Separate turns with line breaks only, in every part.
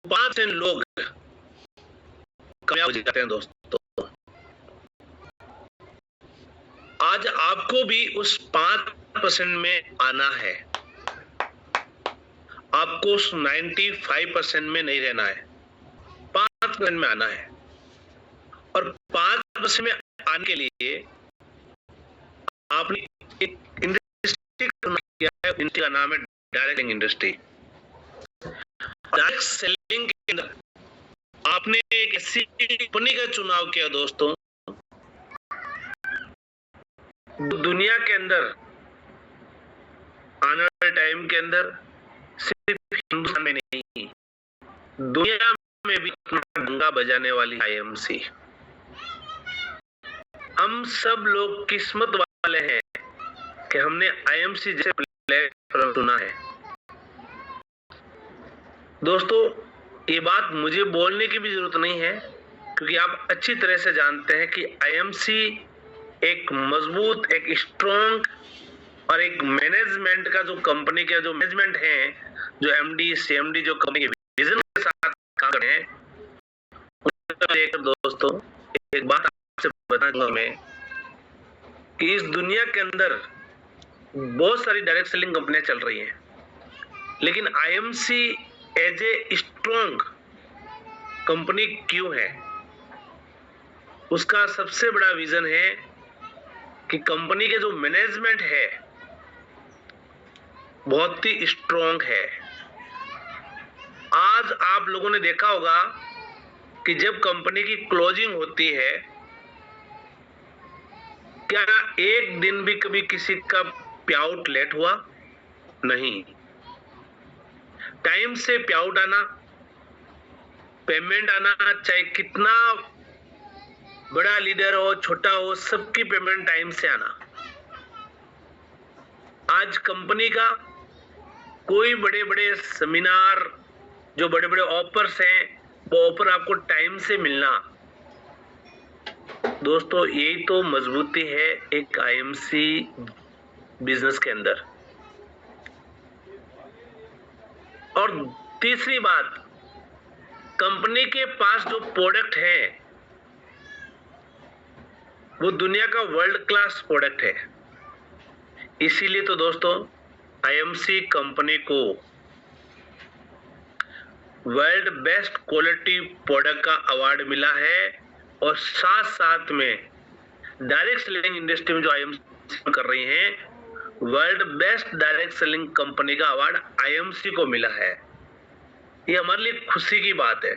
5% लोग कामयाब हो जाते हैं दोस्तों। आज आपको भी उस 5% में आना है। आपको उस 95% में नहीं रहना है, 5% में आना है। और 5% में आने के लिए आपने एक इंडस्ट्री किया है, इनका नाम है direct selling industry. Direct selling के अंदर आपने एक ऐसी कंपनी का चुनाव किया दोस्तों, दुनिया के अंदर आने वाले टाइम के अंदर सिर्फ हिंदुस्तान में नहीं, दुनिया में भी अपना डंका बजाने वाली आईएमसी। हम सब लोग किस्मत वाले हैं कि हमने आईएमसी जैसे प्लेटफॉर्म चुना है। दोस्तों, ये बात मुझे बोलने की भी जरूरत नहीं है, क्योंकि आप अच्छी तरह से जानते हैं कि आईएमसी एक मजबूत, एक स्ट्रॉन्ग और एक मैनेजमेंट का, जो कंपनी का जो मैनेजमेंट है, जो एमडी सीएमडी जो कंपनी के विजन के साथ काम कर रहे हैं। दोस्तों, एक बात आपसे बताना चाहूंगा मैं कि इस दुनिया के अंदर बहुत सारी डायरेक्ट सेलिंग कंपनियां चल रही हैं, लेकिन IMC as a strong company क्यों है? उसका सबसे बड़ा रीजन है कि कंपनी के जो मैनेजमेंट है बहुत ही स्ट्रॉन्ग है। आज आप लोगों ने देखा होगा कि जब कंपनी की क्लोजिंग होती है, क्या एक दिन भी कभी किसी का पेआउट लेट हुआ? नहीं। टाइम से पेआउट आना, पेमेंट आना, चाहे कितना बड़ा लीडर हो, छोटा हो, सबकी पेमेंट टाइम से आना। आज कंपनी का कोई बड़े बड़े सेमिनार, जो बड़े बड़े ऑफर्स हैं, वो ऑफर आपको टाइम से मिलना। दोस्तों, यही तो मजबूती है एक आईएमसी बिजनेस के अंदर। और तीसरी बात, कंपनी के पास जो प्रोडक्ट है वो दुनिया का वर्ल्ड क्लास प्रोडक्ट है। इसीलिए तो दोस्तों आईएमसी कंपनी को वर्ल्ड बेस्ट क्वालिटी प्रोडक्ट का अवार्ड मिला है। और साथ साथ में डायरेक्ट सेलिंग इंडस्ट्री में जो आईएमसी कर रही हैं, world best direct selling company का अवार्ड आईएमसी को मिला है। ये हमारे लिए खुशी की बात है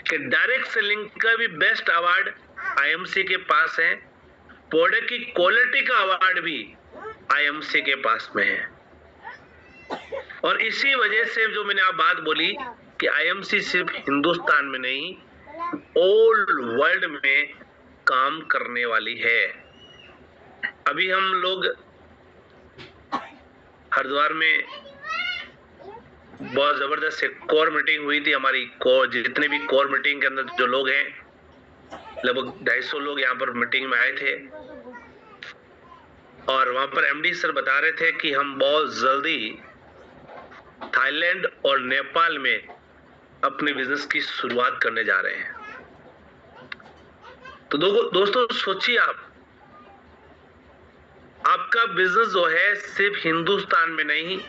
कि डायरेक्ट सेलिंग का भी बेस्ट अवार्ड आईएमसी के पास है, प्रोडक्ट की क्वालिटी का अवार्ड भी आईएमसी के पास में है। और इसी वजह से जो मैंने आप बात बोली कि आईएमसी सिर्फ हिंदुस्तान में नहीं, ऑल वर्ल्ड में काम करने वाली है। अभी हम लोग हरिद्वार में बहुत जबरदस्त एक कोर मीटिंग हुई थी हमारी। जितने भी कोर मीटिंग के अंदर जो लोग हैं, लगभग 250 लोग यहाँ पर मीटिंग में आए थे। और वहां पर एमडी सर बता रहे थे कि हम बहुत जल्दी थाईलैंड और नेपाल में अपने बिजनेस की शुरुआत करने जा रहे हैं। तो दोस्तों सोचिए, आपका बिजनेस जो है सिर्फ हिंदुस्तान में नहीं,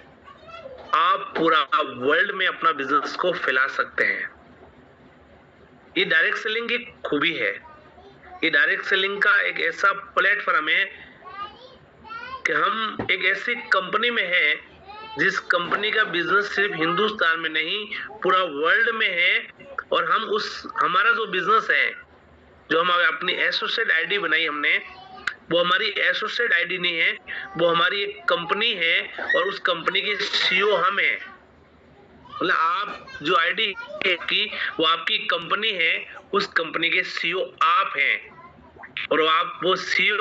आप पूरा वर्ल्ड में अपना बिजनेस को फैला सकते हैं। ये डायरेक्ट सेलिंग की खूबी है। ये डायरेक्ट सेलिंग का एक ऐसा प्लेटफॉर्म है कि हम एक ऐसी कंपनी में हैं जिस कंपनी का बिजनेस सिर्फ हिंदुस्तान में नहीं, पूरा वर्ल्ड में है। और हम हमारा जो बिजनेस है, जो हम अपनी एसोसिएट आईडी बनाई हमने, वो हमारी एसोसिएट आईडी नहीं है, वो हमारी एक कंपनी है। और उस कंपनी के सीईओ हम हैं। मतलब आप जो आईडी की वो आपकी कंपनी है, उस कंपनी के सीईओ आप हैं। और आप वो सीईओ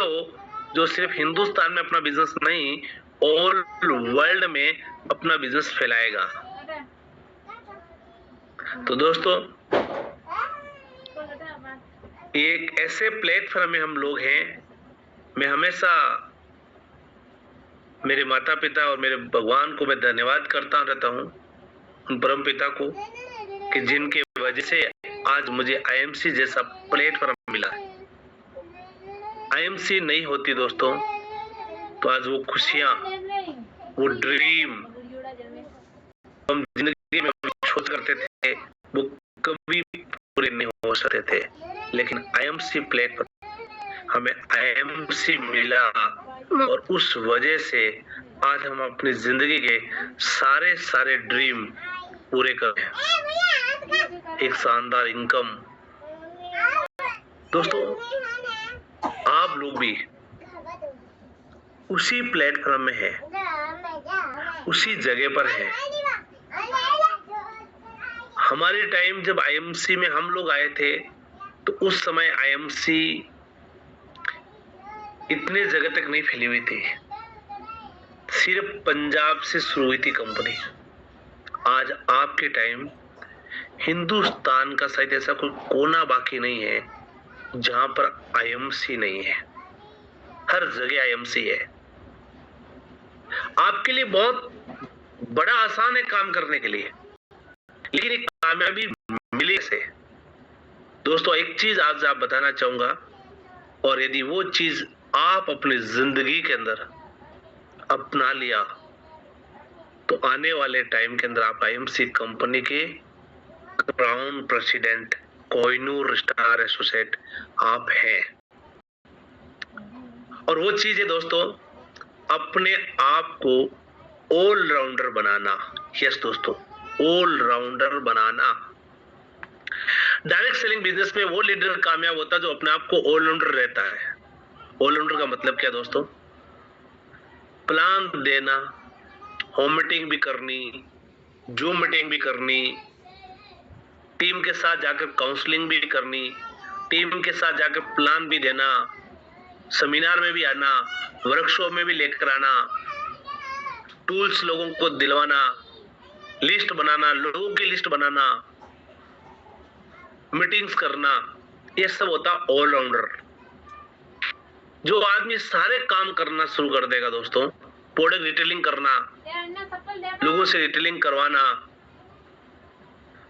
जो सिर्फ हिंदुस्तान में अपना बिजनेस नहीं, ऑल वर्ल्ड में अपना बिजनेस फैलाएगा। तो दोस्तों, एक ऐसे प्लेटफॉर्म में हम लोग हैं। मैं हमेशा मेरे माता पिता और मेरे भगवान को मैं धन्यवाद करता रहता हूँ, उन परम पिता को, कि जिनके वजह से आज मुझे आईएमसी जैसा प्लेटफॉर्म मिला। आईएमसी नहीं होती दोस्तों तो आज वो खुशियां, वो ड्रीम हम जिंदगी में सोच करते थे वो कभी पूरे नहीं हो सकते थे। लेकिन आईएमसी प्लेटफॉर्म हमें आईएमसी मिला और उस वजह से आज हम अपनी जिंदगी के सारे ड्रीम पूरे कर रहे हैं। एक शानदार इनकम। दोस्तों आप लोग भी उसी प्लेटफॉर्म में है, उसी जगह पर है। हमारे टाइम जब आईएमसी में हम लोग आए थे तो उस समय आईएमसी इतने जगह तक नहीं फैली हुई थी, सिर्फ पंजाब से शुरू हुई थी कंपनी। आज आपके टाइम हिंदुस्तान का शायद ऐसा कोई कोना बाकी नहीं है जहां पर आईएमसी नहीं है। हर जगह आईएमसी है। आपके लिए बहुत बड़ा आसान है काम करने के लिए, लेकिन एक कामयाबी मिली से। दोस्तों एक चीज आज आप बताना चाहूंगा, और यदि वो चीज आप अपनी जिंदगी के अंदर अपना लिया तो आने वाले टाइम के अंदर आप आईएमसी कंपनी के crown president, Kohinoor star associate आप हैं। और वो चीज है दोस्तों अपने आप को ऑलराउंडर बनाना। यस दोस्तों, ऑलराउंडर बनाना। डायरेक्ट सेलिंग बिजनेस में वो लीडर कामयाब होता है जो अपने आप को ऑलराउंडर रहता है। ऑलराउंडर का मतलब क्या दोस्तों? प्लान देना, होम मीटिंग भी करनी, जूम मीटिंग भी करनी, टीम के साथ जाकर काउंसलिंग भी करनी, टीम के साथ जाकर प्लान भी देना, सेमिनार में भी आना, वर्कशॉप में भी लेकर आना, टूल्स लोगों को दिलवाना, लिस्ट बनाना, लोगों की लिस्ट बनाना, मीटिंग्स करना, ये सब होता ऑलराउंडर। जो आदमी सारे काम करना शुरू कर देगा दोस्तों, प्रोडक्ट रिटेलिंग करना, लोगों से रिटेलिंग करवाना,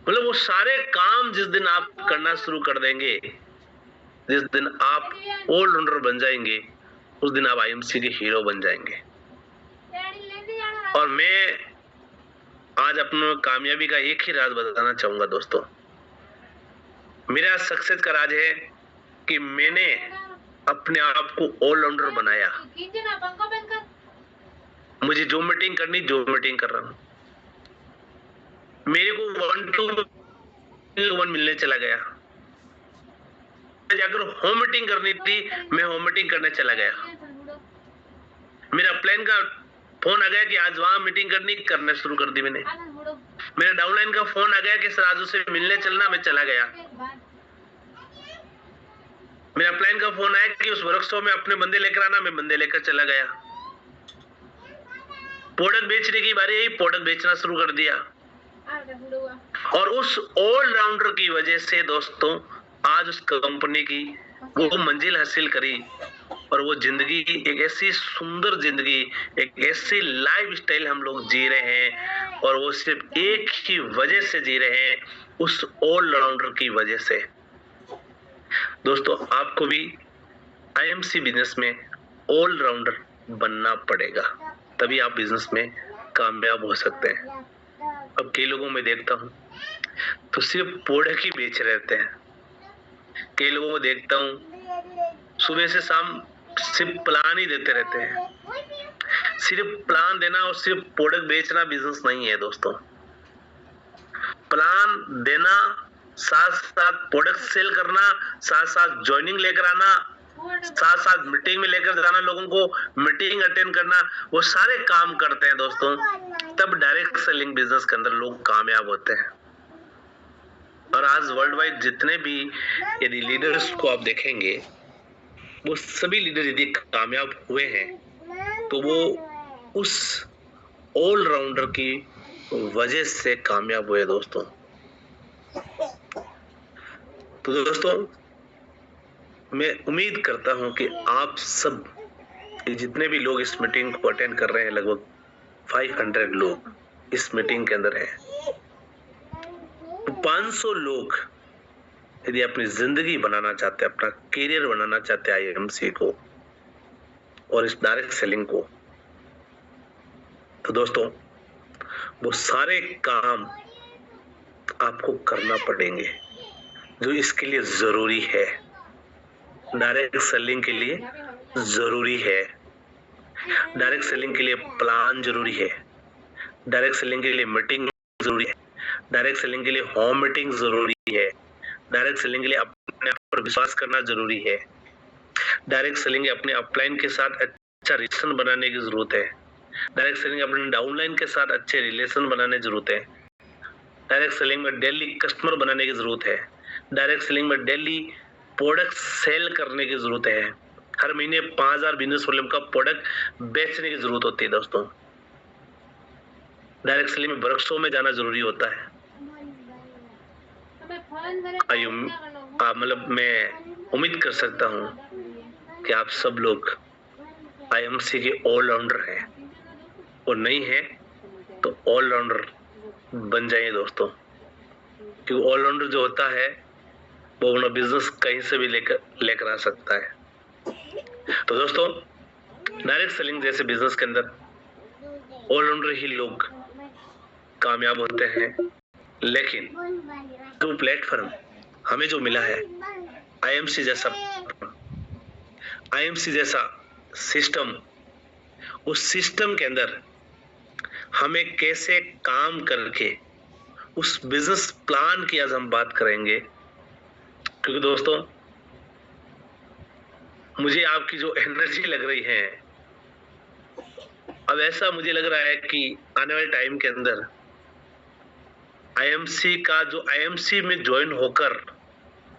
मतलब वो सारे काम जिस दिन आप करना शुरू कर देंगे, जिस दिन आप ऑलराउंडर बन जाएंगे, उस दिन आप आईएमसी के हीरो बन जाएंगे। और मैं आज अपने कामयाबी का एक ही राज बताना चाहूंगा दोस्तों। मेरा सक्सेस का राज है कि मैंने अपने आप को ऑलराउंडर बनाया। मुझे जो मीटिंग करनी, जो मीटिंग कर रहा हूं। मेरे को 1 to 1 मिलने चला गया। जाकर होम मीटिंग करनी थी, मैं होम मीटिंग करने चला गया। मेरा प्लान का फोन आ गया कि आज वहां मीटिंग करने शुरू कर दी मैंने। मेरे डाउनलाइन का फोन आ गया कि सर आज से मिलने चलना, मैं चला गया। मेरा प्लान का फोन आया कि उस वर्कशॉप में अपने बंदे लेकर आना, मैं बंदे लेकर चला गया। प्रोडक्ट बेचने की बारी आई, प्रोडक्ट बेचना शुरू कर दिया। और उस ऑलराउंडर की वजह से दोस्तों आज उस कंपनी की वो मंजिल हासिल करी, और वो जिंदगी, एक ऐसी सुंदर जिंदगी, एक ऐसी लाइफ स्टाइल हम लोग जी रहे हैं, और वो सिर्फ एक ही वजह से जी रहे हैं, उस ऑलराउंडर की वजह से। दोस्तों आपको भी आईएमसी बिजनेस में ऑलराउंडर बनना पड़ेगा, तभी आप बिजनेस में कामयाब हो सकते हैं। अब कई लोगों में देखता हूं तो सिर्फ प्रोडक्ट ही बेच रहे थे। कई लोगों को देखता हूं सुबह से शाम सिर्फ प्लान ही देते रहते हैं। सिर्फ प्लान देना और सिर्फ प्रोडक्ट बेचना बिजनेस नहीं है दोस्तों। प्लान देना, साथ साथ प्रोडक्ट सेल करना, साथ साथ ज्वाइनिंग लेकर आना, साथ साथ मीटिंग में लेकर जाना, लोगों को मीटिंग अटेंड करना, वो सारे काम करते हैं दोस्तों, तब डायरेक्ट सेलिंग बिजनेस के अंदर लोग कामयाब होते हैं। और आज वर्ल्ड वाइड जितने भी यदि लीडर्स को आप देखेंगे, वो सभी लीडर यदि कामयाब हुए हैं तो वो उस ऑलराउंडर की वजह से कामयाब हुए दोस्तों। तो दोस्तों मैं उम्मीद करता हूं कि आप सब जितने भी लोग इस मीटिंग को अटेंड कर रहे हैं, लगभग 500 लोग इस मीटिंग के अंदर हैं, 500 लोग यदि अपनी जिंदगी बनाना चाहते हैं, अपना करियर बनाना चाहते हैं आईएमसी को और इस डायरेक्ट सेलिंग को, तो दोस्तों वो सारे काम आपको करना पड़ेंगे जो इसके लिए जरूरी है। डायरेक्ट सेलिंग के लिए जरूरी है, डायरेक्ट सेलिंग के लिए प्लान जरूरी है, डायरेक्ट सेलिंग के लिए मीटिंग जरूरी है, डायरेक्ट सेलिंग के लिए होम मीटिंग जरूरी है, डायरेक्ट सेलिंग के लिए अपने आप पर विश्वास करना जरूरी है, डायरेक्ट सेलिंग अपने अपलाइन के साथ अच्छा रिलेशन बनाने की जरूरत है, डायरेक्ट सेलिंग अपने डाउनलाइन के साथ अच्छे रिलेशन बनाने की जरूरत है, डायरेक्ट सेलिंग में डेली कस्टमर बनाने की जरूरत है, डायरेक्ट सेलिंग में डेली प्रोडक्ट सेल करने की जरूरत है, हर महीने 5000 बिजनेस वॉल्यूम का प्रोडक्ट बेचने की जरूरत होती है दोस्तों। डायरेक्ट सेलिंग में वर्कशॉप में जाना जरूरी होता है। मतलब मैं उम्मीद कर सकता हूँ कि आप सब लोग आईएमसी के ऑलराउंडर हैं और नहीं है तो ऑलराउंडर बन जाइए दोस्तों, क्योंकि ऑलराउंडर जो होता है वो अपना बिजनेस कहीं से भी लेकर आ सकता है। तो दोस्तों डायरेक्ट सेलिंग जैसे बिजनेस के अंदर ऑलराउंडर ही लोग कामयाब होते हैं, लेकिन जो प्लेटफॉर्म हमें जो मिला है आईएमसी जैसा सिस्टम, उस सिस्टम के अंदर हमें कैसे काम करके उस बिजनेस प्लान की आज हम बात करेंगे। क्योंकि दोस्तों मुझे आपकी जो एनर्जी लग रही है, अब ऐसा मुझे लग रहा है कि आने वाले टाइम के अंदर आईएमसी में ज्वाइन होकर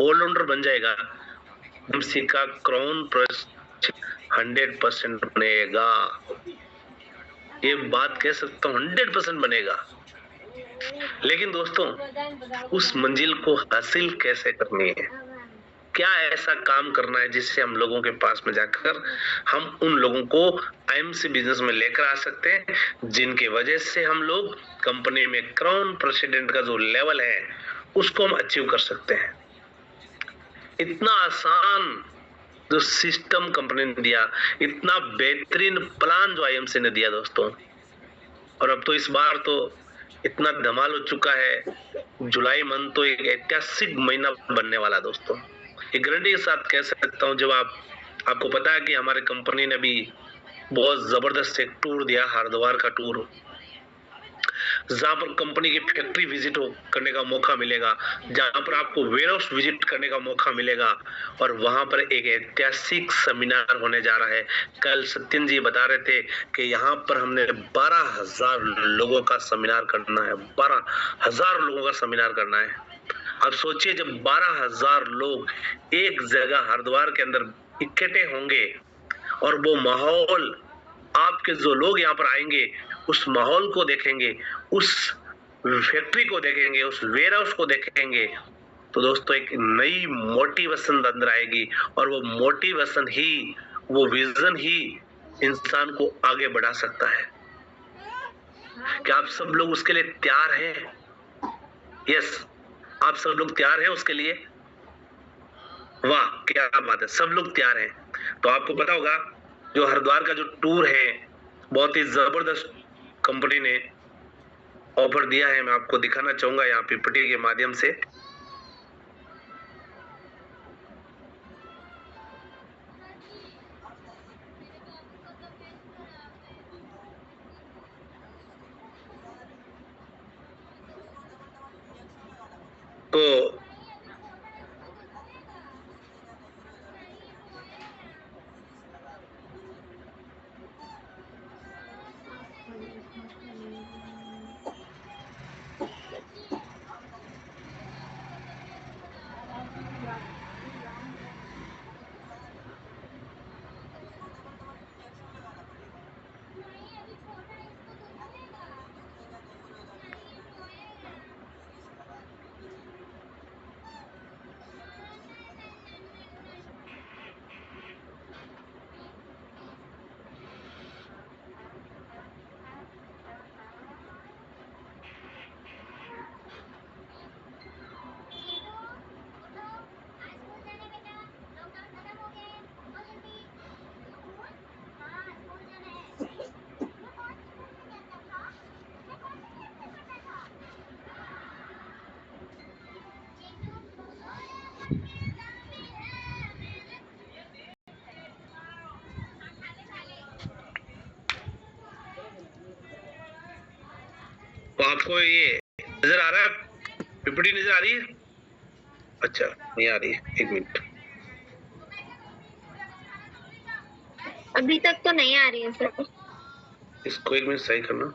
ऑलराउंडर बन जाएगा, आईएमसी का क्राउन प्रिंस 100% बनेगा। ये बात कह सकता हूँ 100% बनेगा। लेकिन दोस्तों उस मंजिल को हासिल कैसे करनी है, क्या ऐसा काम करना है जिससे हम लोगों के पास में जाकर हम उन लोगों को आईएमसी बिजनेस में लेकर आ सकते हैं, जिनके वजह से हम लोग कंपनी में क्राउन प्रेसिडेंट का जो लेवल है उसको हम अचीव कर सकते हैं। इतना आसान जो सिस्टम कंपनी ने दिया, इतना बेहतरीन प्लान जो आईएमसी ने दिया दोस्तों, और अब तो इस बार तो इतना धमाल हो चुका है, जुलाई मंथ तो एक ऐतिहासिक महीना बनने वाला दोस्तों। ये गारंटी के साथ कह सकता हूँ, जब आपको पता है कि हमारे कंपनी ने भी बहुत जबरदस्त एक टूर दिया, हरिद्वार का टूर, जहां पर कंपनी की फैक्ट्री विजिट करने का मौका मिलेगा, जहां पर आपको वेयरहाउस विजिट करने का मौका मिलेगा, और वहां पर एक ऐतिहासिक सेमिनार होने जा रहा है। कल सत्यन जी बता रहे थे कि यहाँ पर हमने 12,000 लोगों का सेमिनार करना है, 12,000 लोगों का सेमिनार करना है। अब सोचिए जब 12,000 लोग एक जगह हरिद्वार के अंदर इकट्ठे होंगे और वो माहौल, आपके जो लोग यहाँ पर आएंगे उस माहौल को देखेंगे, उस फैक्ट्री को देखेंगे, उस वेयरहाउस को देखेंगे, तो दोस्तों एक नई मोटिवेशन अंदर आएगी, और वो मोटिवेशन ही, वो विजन ही इंसान को आगे बढ़ा सकता है। क्या आप सब लोग उसके लिए तैयार हैं? यस, आप सब लोग तैयार हैं उसके लिए? वाह क्या बात है, सब लोग तैयार हैं। तो आपको पता होगा जो हरिद्वार का जो टूर है बहुत ही जबरदस्त कंपनी ने ऑफर दिया है, मैं आपको दिखाना चाहूंगा यहाँ पीपीटी के माध्यम से। तो आपको ये नजर आ रहा है? पीपीटी नजर आ रही है? अच्छा नहीं आ रही है, एक मिनट।
अभी तक तो नहीं आ रही है सर।
इसको एक मिनट सही करना।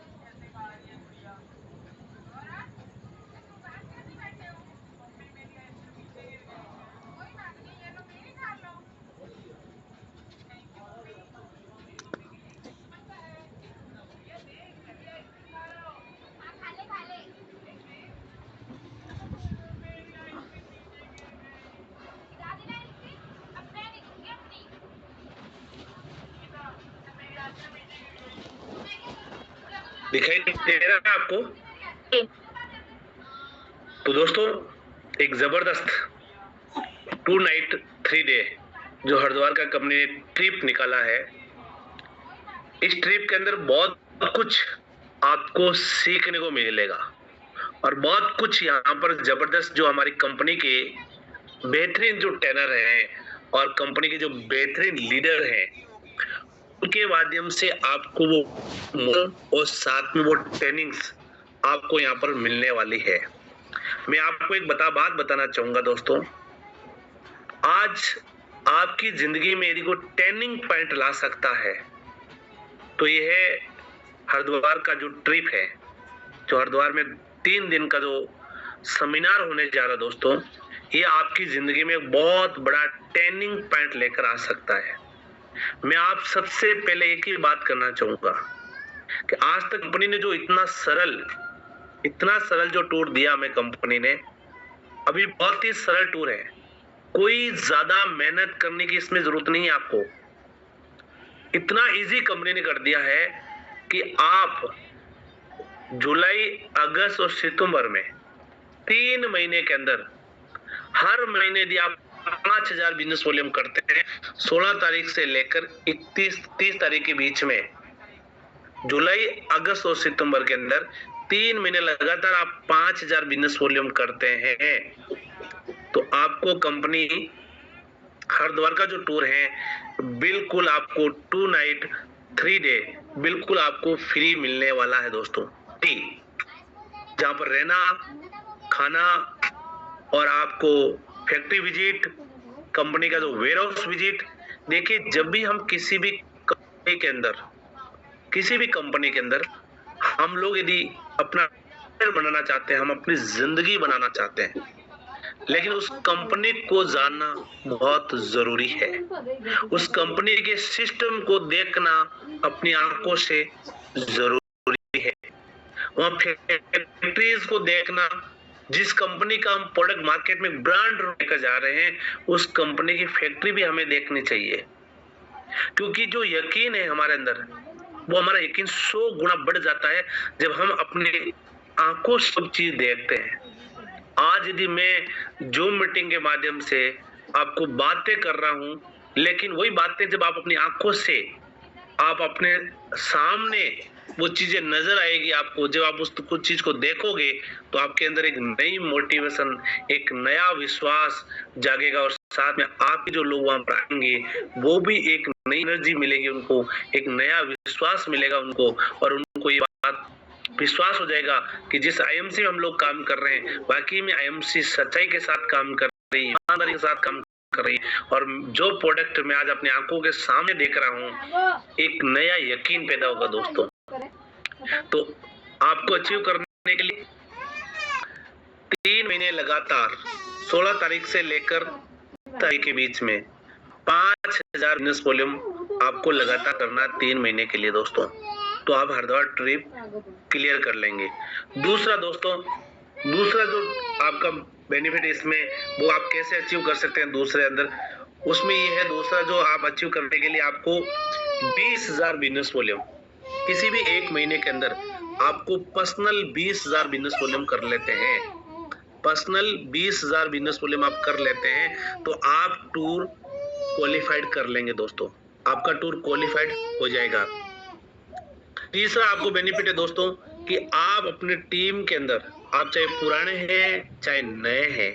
दिखाई दे रहा है आपको? तो दोस्तों एक जबरदस्त 2 नाइट 3 डे जो हरिद्वार का कंपनी ने ट्रिप निकाला है, इस ट्रिप के अंदर बहुत कुछ आपको सीखने को मिलेगा और बहुत कुछ यहाँ पर जबरदस्त जो हमारी कंपनी के बेहतरीन जो ट्रेनर हैं और कंपनी के जो बेहतरीन लीडर हैं उनके माध्यम से आपको वो और साथ में वो ट्रेनिंग्स आपको यहाँ पर मिलने वाली है। मैं आपको एक बात बताना चाहूंगा दोस्तों, आज आपकी जिंदगी में यदि कोई टर्निंग पॉइंट ला सकता है तो ये है हरिद्वार का जो ट्रिप है, जो हरिद्वार में 3 दिन का जो सेमिनार होने जा रहा है दोस्तों, ये आपकी जिंदगी में बहुत बड़ा टर्निंग पॉइंट लेकर आ सकता है। मैं आप सबसे पहले एक ही बात करना चाहूंगा कि आज तक कंपनी ने जो इतना सरल जो टूर दिया हमें कंपनी ने, अभी बहुत ही सरल टूर है, कोई ज्यादा मेहनत करने की इसमें जरूरत नहीं है आपको। इतना इजी कंपनी ने कर दिया है कि आप जुलाई, अगस्त और सितंबर में 3 महीने के अंदर हर महीने यदि आप 5000 बिजनेस वॉल्यूम करते हैं 16 तारीख से लेकर 30 तारीख के बीच में, जुलाई, अगस्त और सितंबर के अंदर 3 महीने लगातार आप 5000 बिजनेस वॉल्यूम करते हैं तो आपको कंपनी हरिद्वार का जो टूर है बिल्कुल आपको 2 नाइट 3 डे बिल्कुल आपको फ्री मिलने वाला है दोस्तों। जहां पर रहना, खाना और आपको फैक्ट्री विजिट, कंपनी का जो वेयर हाउस विजिट। देखिए जब भी हम किसी भी कंपनी के अंदर हम लोग यदि अपना करियर बनाना चाहते हैं, हम अपनी जिंदगी बनाना चाहते हैं, लेकिन उस कंपनी को जानना बहुत जरूरी है। उस कंपनी के सिस्टम को देखना अपनी आंखों से जरूरी है। वहां फैक्ट्रीज को देखना, जिस कंपनी का हम प्रोडक्ट मार्केट में ब्रांड लेकर जा रहे हैं उस कंपनी की फैक्ट्री भी हमें देखनी चाहिए, क्योंकि जो यकीन है हमारे अंदर वो हमारा यकीन 100 गुना बढ़ जाता है जब हम अपनी आंखों से सब चीज देखते हैं। आज यदि मैं जूम मीटिंग के माध्यम से आपको बातें कर रहा हूं, लेकिन वही बातें जब आप अपनी आंखों से आप अपने सामने वो चीजें नजर आएगी आपको, जब आप उस कुछ चीज को देखोगे तो आपके अंदर एक नई मोटिवेशन, एक नया विश्वास जागेगा और साथ में आपके जो लोग वहां पर आएंगे वो भी एक नई एनर्जी मिलेगी उनको, एक नया विश्वास मिलेगा उनको और उनको ये बात विश्वास हो जाएगा कि जिस आईएमसी में हम लोग काम कर रहे हैं वाकई में आईएमसी सच्चाई के साथ काम कर रही है, ईमानदारी के साथ काम कर रही है और जो प्रोडक्ट मैं आज अपनी आंखों के सामने देख रहा हूँ एक नया यकीन पैदा होगा दोस्तों। तो आपको अचीव करने के लिए 3 महीने लगातार 16 तारीख से लेकर तारीख के बीच में 5000 बिजनेस वॉल्यूम आपको लगातार करना 3 महीने के लिए दोस्तों, तो आप हरिद्वार ट्रिप क्लियर कर लेंगे। दूसरा दोस्तों, दूसरा जो आपका बेनिफिट इसमें वो आप कैसे अचीव कर सकते हैं दूसरे अंदर, उसमें ये है दूसरा जो आप अचीव करने के लिए आपको 20,000 बिजनेस वॉल्यूम किसी भी 1 महीने के अंदर आपको पर्सनल 20,000 बिजनेस वॉल्यूम कर लेते हैं, पर्सनल 20,000 बिजनेस वॉल्यूम आप कर लेते हैं तो आप टूर क्वालिफाइड कर लेंगे दोस्तों, आपका टूर क्वालिफाइड हो जाएगा। तीसरा आपको बेनिफिट है दोस्तों कि आप अपने टीम के अंदर, आप चाहे पुराने हैं चाहे नए हैं,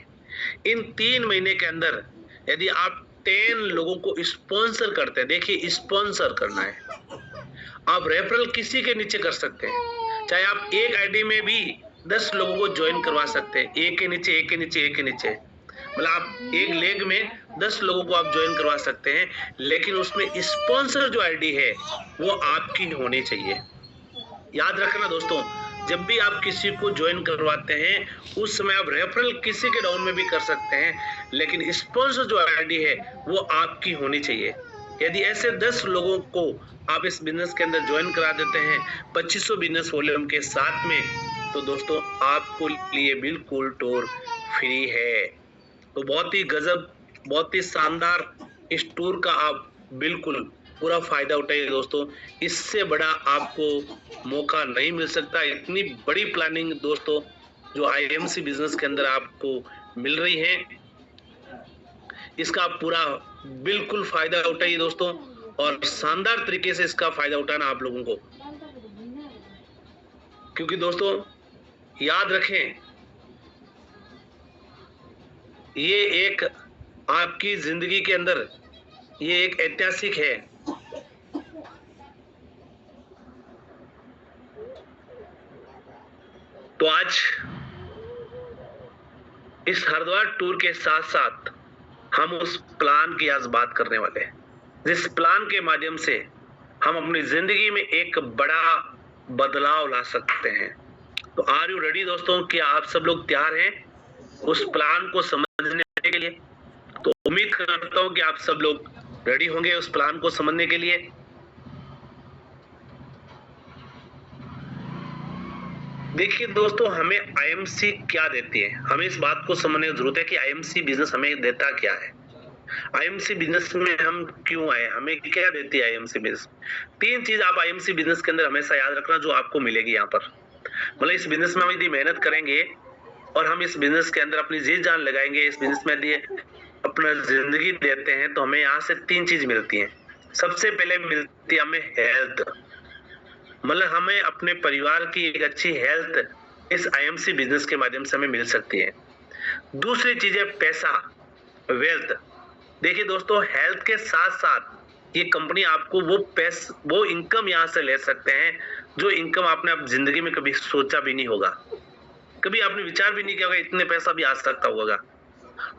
इन 3 महीने के अंदर यदि आप 10 लोगों को स्पॉन्सर करते हैं, देखिए स्पॉन्सर करना है, आप रेफरल किसी के नीचे कर सकते हैं, चाहे आप एक आईडी में भी 10 लोगों को ज्वाइन करवा सकते हैं, एक के नीचे एक के नीचे एक के नीचे, मतलब आप एक लेग में 10 लोगों को आप ज्वाइन करवा सकते हैं, लेकिन उसमें स्पॉन्सर जो आईडी है वो आपकी होनी चाहिए। याद रखना दोस्तों, जब भी आप किसी को ज्वाइन करवाते हैं उस समय आप रेफरल किसी के डाउन में भी कर सकते हैं, लेकिन स्पॉन्सर जो आईडी है वो आपकी होनी चाहिए। यदि ऐसे 10 लोगों को आप इस बिजनेस के अंदर ज्वाइन करा देते हैं 2500 बिजनेस वॉल्यूम के साथ में, तो दोस्तों आपको लिए बिल्कुल टूर फ्री है। तो बहुत ही गजब, बहुत ही शानदार इस टूर का आप बिल्कुल पूरा फायदा उठाइए दोस्तों। इससे बड़ा आपको मौका नहीं मिल सकता। इतनी बड़ी प्लानिंग दोस्तों जो आईएमसी बिजनेस के अंदर आपको मिल रही है, इसका पूरा बिल्कुल फायदा उठाइए दोस्तों, और शानदार तरीके से इसका फायदा उठाना आप लोगों को। क्योंकि दोस्तों याद रखें, ये एक आपकी जिंदगी के अंदर ये एक ऐतिहासिक है। तो आज इस हरिद्वार टूर के साथ साथ हम उस प्लान की आज बात करने वाले हैं, जिस प्लान के माध्यम से हम अपनी जिंदगी में एक बड़ा बदलाव ला सकते हैं। तो आर यू रेडी दोस्तों? क्या आप सब लोग तैयार हैं उस प्लान को समझने के लिए? तो उम्मीद करता हूं कि आप सब लोग रेडी होंगे उस प्लान को समझने के लिए। देखिए दोस्तों, हमें आईएमसी क्या देती है, हमें इस बात को समझने की जरूरत है कि आईएमसी बिजनेस हमें देता क्या है, आईएमसी बिजनेस में हम क्यों आए, हमें क्या देती है आईएमसी बिजनेस। 3 चीज आप आईएमसी बिजनेस के अंदर हमेशा याद रखना जो आपको मिलेगी यहाँ पर। मतलब इस बिजनेस में हम यदि मेहनत करेंगे और हम इस बिजनेस के अंदर अपनी जी जान लगाएंगे, इस बिजनेस में यदि अपना जिंदगी देते हैं, तो हमें यहाँ से 3 चीज मिलती है। सबसे पहले मिलती है हमें हेल्थ, मतलब हमें अपने परिवार की एक अच्छी हेल्थ इस आईएमसी बिजनेस के माध्यम से हमें मिल सकती है। दूसरी चीज है पैसा, वेल्थ। देखिए दोस्तों, हेल्थ के साथ साथ ये कंपनी आपको वो इनकम यहाँ से ले सकते हैं जो इनकम आपने अब जिंदगी में कभी सोचा भी नहीं होगा, कभी आपने विचार भी नहीं किया होगा इतने पैसा भी आ सकता होगा।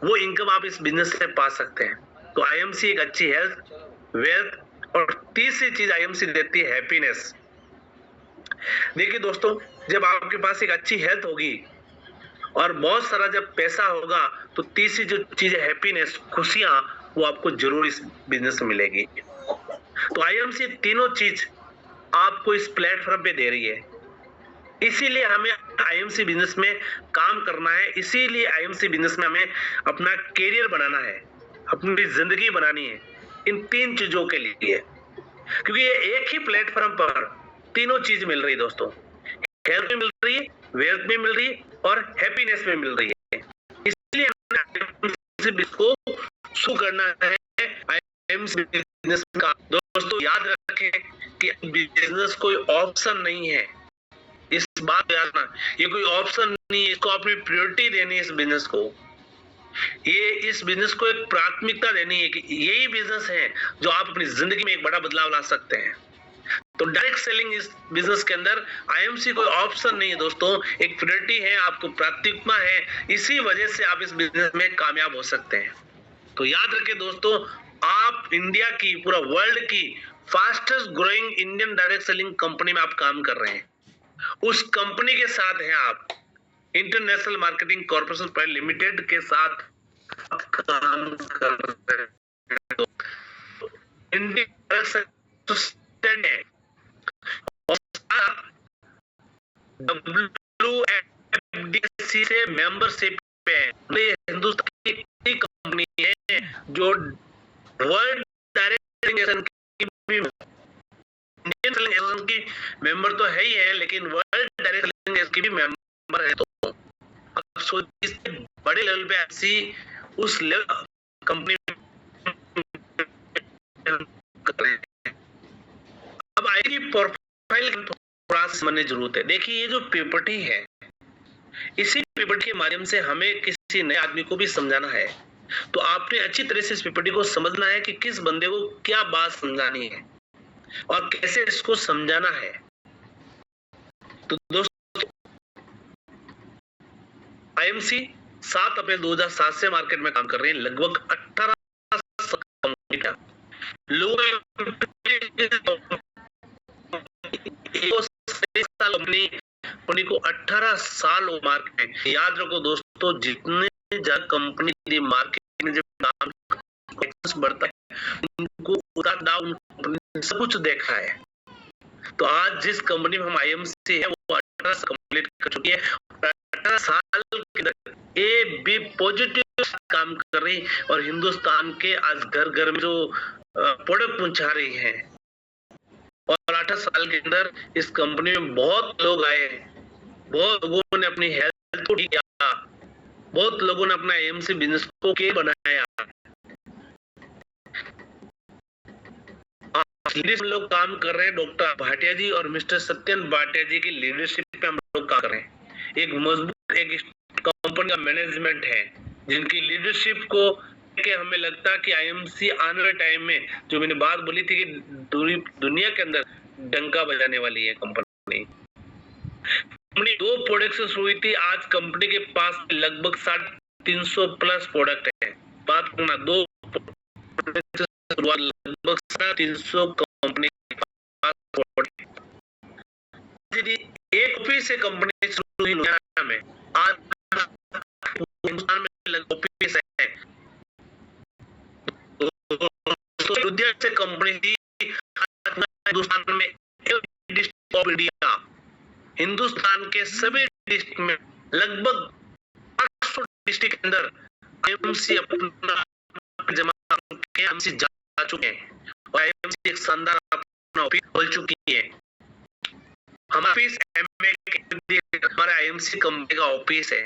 वो इनकम आप इस बिजनेस से पा सकते हैं। तो आईएमसी एक अच्छी हेल्थ, वेल्थ, और तीसरी चीज आईएमसी देती है हैप्पीनेस। देखिए दोस्तों, जब आपके पास एक अच्छी हेल्थ होगी और बहुत सारा जब पैसा होगा, तो तीसरी जो चीज है हैप्पीनेस, खुशियां, वो आपको जरूर इस बिजनेस में मिलेगी। तो आईएमसी तीनों चीज आपको इस प्लेटफॉर्म पे दे रही है, इसीलिए हमें आईएमसी बिजनेस में काम करना है, इसीलिए आईएमसी बिजनेस में हमें अपना कैरियर बनाना है, अपनी जिंदगी बनानी है इन 3 चीजों के लिए। क्योंकि ये एक ही प्लेटफॉर्म पर तीनों चीज मिल रही है दोस्तों, हेल्थ भी मिल रही है, वेल्थ भी मिल रही है और हैप्पीनेस भी मिल रही है। इसलिए हमें इसको शुरू करना है आईएमसी बिजनेस का। दोस्तों याद रखें कि बिजनेस कोई ऑप्शन नहीं है, इस बात याद रखना, ये कोई ऑप्शन नहीं है, इसको अपनी प्रायोरिटी देनी है इस बिजनेस को। ये इस बिजनेस को एक प्राथमिकता देनी है कि यही बिजनेस है जो आप अपनी जिंदगी में एक बड़ा बदलाव ला सकते हैं। तो डायरेक्ट सेलिंग इस बिजनेस के अंदर आईएमसी कोई ऑप्शन नहीं है दोस्तों, एक प्रायोरिटी है, आपको प्राथमिकता है, इसी वजह से आप इस बिजनेस में कामयाब हो सकते हैं। तो याद रखें दोस्तों, आप इंडिया की, पूरा वर्ल्ड की fastest growing Indian direct selling company में आप काम कर रहे हैं। उस कंपनी के साथ हैं आप, international marketing corporation private limited के साथ काम कर रहे हैं। इंडिया WFDC से मेंबरशिप पे हिंदुस्तान की कंपनी है जो वर्ल्ड डायरेक्ट की भी इंडियन सेलिंग की मेंबर तो है ही है, लेकिन वर्ल्ड डायरेक्ट सेलिंग की भी मेंबर है। तो अब सोचिए बड़े लेवल पे ऐसी उस लेवल कंपनी अब आईटी प्रोफाइल थोड़ा समझने जरूरत है। देखिए ये जो पीपीटी है, इसी पीपीटी के माध्यम से हमें किसी नए आदमी को भी समझाना है। तो आपने अच्छी तरह से इस पीपीटी को समझना है कि किस बंदे को क्या बात समझानी है और कैसे इसको समझाना है। तो दोस्तों आईएमसी 7 अप्रैल 2007 से मार्केट में काम कर रही है। लगभग 18 कंपनी का कंपनी को 18 साल मार्केट में। याद रखो दोस्तों, जितने ज्यादा कंपनी मार्केट में जब काम बढ़ता है, उनको उतार डाउन सब कुछ देखा है। तो आज जिस कंपनी में हम आईएमसी है वो 18 साल कंप्लीट कर चुकी है। 18 साल के अंदर ए बी पॉजिटिव काम कर रही और हिंदुस्तान के आज घर घर में जो प्रोडक्ट पहुंचा रही है। और 18 साल के अंदर इस कंपनी में बहुत लोग आए, बहुत लोगों ने अपनी हेल्थ को ठीक किया, बहुत लोगों ने अपना आईएमसी बिजनेस को के बनाया। लीडरशिप लोग काम कर रहे हैं, डॉक्टर भाटिया जी और मिस्टर सत्यन भाटिया जी की लीडरशिप पे हम लोग काम कर रहे हैं। एक मजबूत एक कंपनी का मैनेजमेंट है जिनकी लीडरशिप को के हमें लगता है कि आईएमसी आने वाले टाइम में, जो मैंने बात बोली थी कि दुनिया के अंदर डंका बजाने वाली है कंपनी। कंपनी 2 प्रोडक्ट से शुरू हुई थी, आज कंपनी के पास लगभग 350 प्लस प्रोडक्ट है। बात करना 2 लगभग 350 कंपनी के पास प्रोडक्ट। एक ऑफिस से कंपनी शुरू हुई लुधियाना में, आज हिंदुस्तान में लगभग ऑफिस है। तो लुधियाना से कंपनी हिंदुस्तान में डिस्ट्रिक्ट ऑफ इंडिया, हिंदुस्तान के सभी डिस्ट्रिक्ट में लगभग 800 डिस्ट्रिक्ट के अंदर आईएमसी अपना जमा चुके हैं, जा चुके हैं और आईएमसी एक शानदार अपना ऑफिस खोल चुकी है। हमारा ऑफिस हमारा आईएमसी कंपनी का ऑफिस है।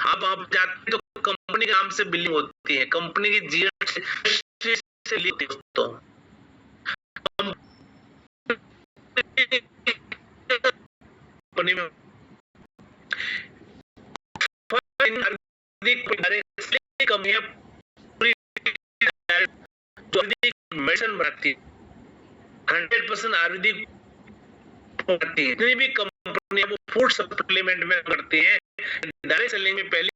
अब आप जाते हैं तो कंपनी के नाम से बिलिंग होती है, कंपनी की जीएसटी से ली दोस्तों। कंपनी में कमी है, पूरी मेडिसिन बनाती है, 100% आयुर्वेदिक बनाती है। जितनी भी कंपनी वो फूड सप्लीमेंट में करती है, डायरेक्ट सेलिंग में पहली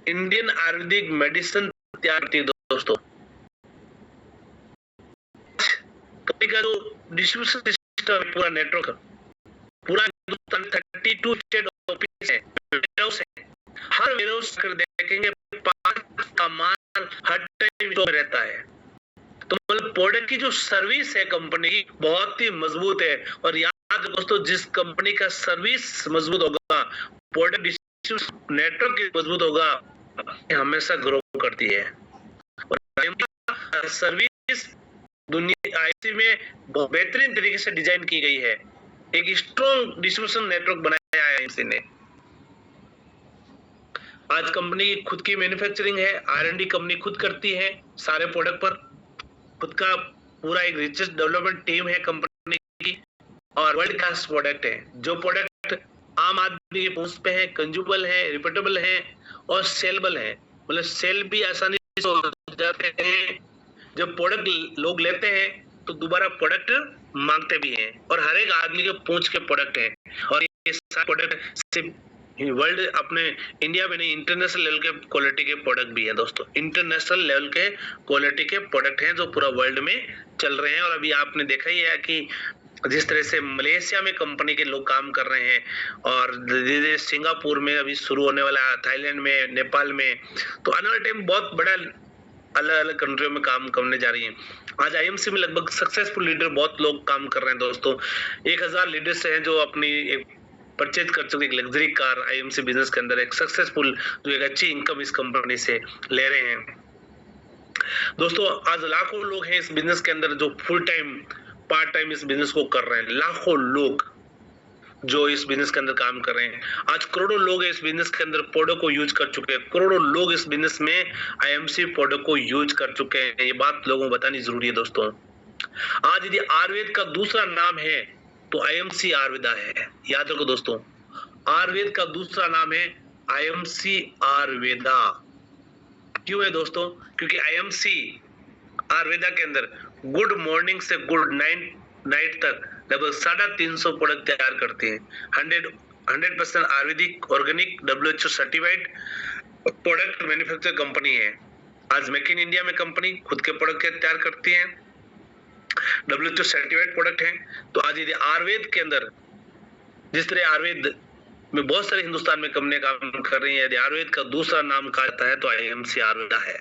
इंडियन आयुर्वेदिक मेडिसिन तैयार करती है दोस्तों। कंपनी का जो डिस्ट्रीब्यूशन सिस्टम है, पूरा नेटवर्क, पूरा हिंदुस्तान 32 स्टेट ऑफिस है, वेयरहाउस है। हर वेयरहाउस कर देखेंगे 5 का माल हर टाइम में रहता है। तो मतलब प्रोडक्ट की जो सर्विस है कंपनी की बहुत ही मजबूत है। और याद दोस्तों, जिस कंपनी का सर्विस मजबूत होगा, प्रोडक्ट डिस्ट्रीब्यूशन नेटवर्क मजबूत होगा, हमेशा ग्रो करती है। और सर्विस दुनिया आईसी में बहुत बेहतरीन तरीके से डिजाइन की गई है। एक स्ट्रॉन्ग डिस्ट्रीब्यूशन नेटवर्क बनाया है आईसी ने। आज कंपनी की खुद की मैन्युफैक्चरिंग है, R&D कंपनी खुद करती है सारे प्रोडक्ट पर। खुद का पूरा एक रिसर्च डेवलपमेंट टीम है कंपनी की और वर्ल्ड क्लास प्रोडक्ट है। जो प्रोडक्ट आम आदमी के पहुंच पे है, कंज्यूमेबल है, रिपीटेबल है और सेलेबल है। मतलब सेल भी आसानी से हो जाते हैं। जब प्रोडक्ट लोग लेते हैं तो दोबारा प्रोडक्ट मांगते भी हैं और हर एक आदमी के पहुंच के प्रोडक्ट है। और ये सारे प्रोडक्ट सिर्फ वर्ल्ड अपने इंडिया में नहीं, इंटरनेशनल लेवल के क्वालिटी के प्रोडक्ट भी है दोस्तों। इंटरनेशनल लेवल के क्वालिटी के प्रोडक्ट हैं जो पूरा वर्ल्ड में चल रहे हैं। और अभी आपने देखा ही है कि जिस तरह से मलेशिया में कंपनी के लोग काम कर रहे हैं और धीरे-धीरे सिंगापुर में अभी शुरू होने वाला, थाईलैंड में, नेपाल में, तो आने वाले टाइम बहुत बड़ा अलग अलग कंट्रियों में काम करने जा रही है। आज आईएमसी में लगभग सक्सेसफुल लीडर बहुत लोग काम कर रहे हैं दोस्तों। 1000 लीडर्स हैं जो अपनी एक परचेज कर चुके एक लग्जरी कार आईएमसी बिजनेस के अंदर, एक सक्सेसफुल जो एक अच्छी इनकम इस कंपनी से ले रहे हैं दोस्तों। आज लाखों लोग हैं इस बिजनेस के अंदर जो फुल टाइम पार्ट टाइम इस बिजनेस को कर रहे हैं। लाखों लोग जो इस बिजनेस के अंदर काम कर रहे हैं। आज करोड़ों लोग इस बिजनेस के अंदर प्रोडक्ट को यूज कर चुके हैं। करोड़ों लोग इस बिजनेस में आईएमसी प्रोडक्ट को यूज कर चुके हैं। ये बात लोगों को बतानी जरूरी है दोस्तों। आज यदि आयुर्वेद का दूसरा नाम है तो आईएमसी आयुर्वेदा है। याद रखो दोस्तों, आयुर्वेद का दूसरा नाम है आईएमसी आयुर्वेदा। क्यों है दोस्तों? क्योंकि आईएमसी आयुर्वेदा के अंदर गुड मॉर्निंग से गुड नाइट तक लगभग 350 प्रोडक्ट तैयार करते हैं। 100% Ayurvedic organic WHO certified product manufacture company है। आज मेक इन इंडिया में कंपनी खुद के प्रोडक्ट तैयार करती है, WHO सर्टिफाइड प्रोडक्ट है। तो आज यदि आयुर्वेद के अंदर, जिस तरह आयुर्वेद में बहुत सारे हिंदुस्तान में कंपनियां काम कर रही है, यदि आयुर्वेद का दूसरा नाम कहा जाता है तो IMC आयुर्वेदा है।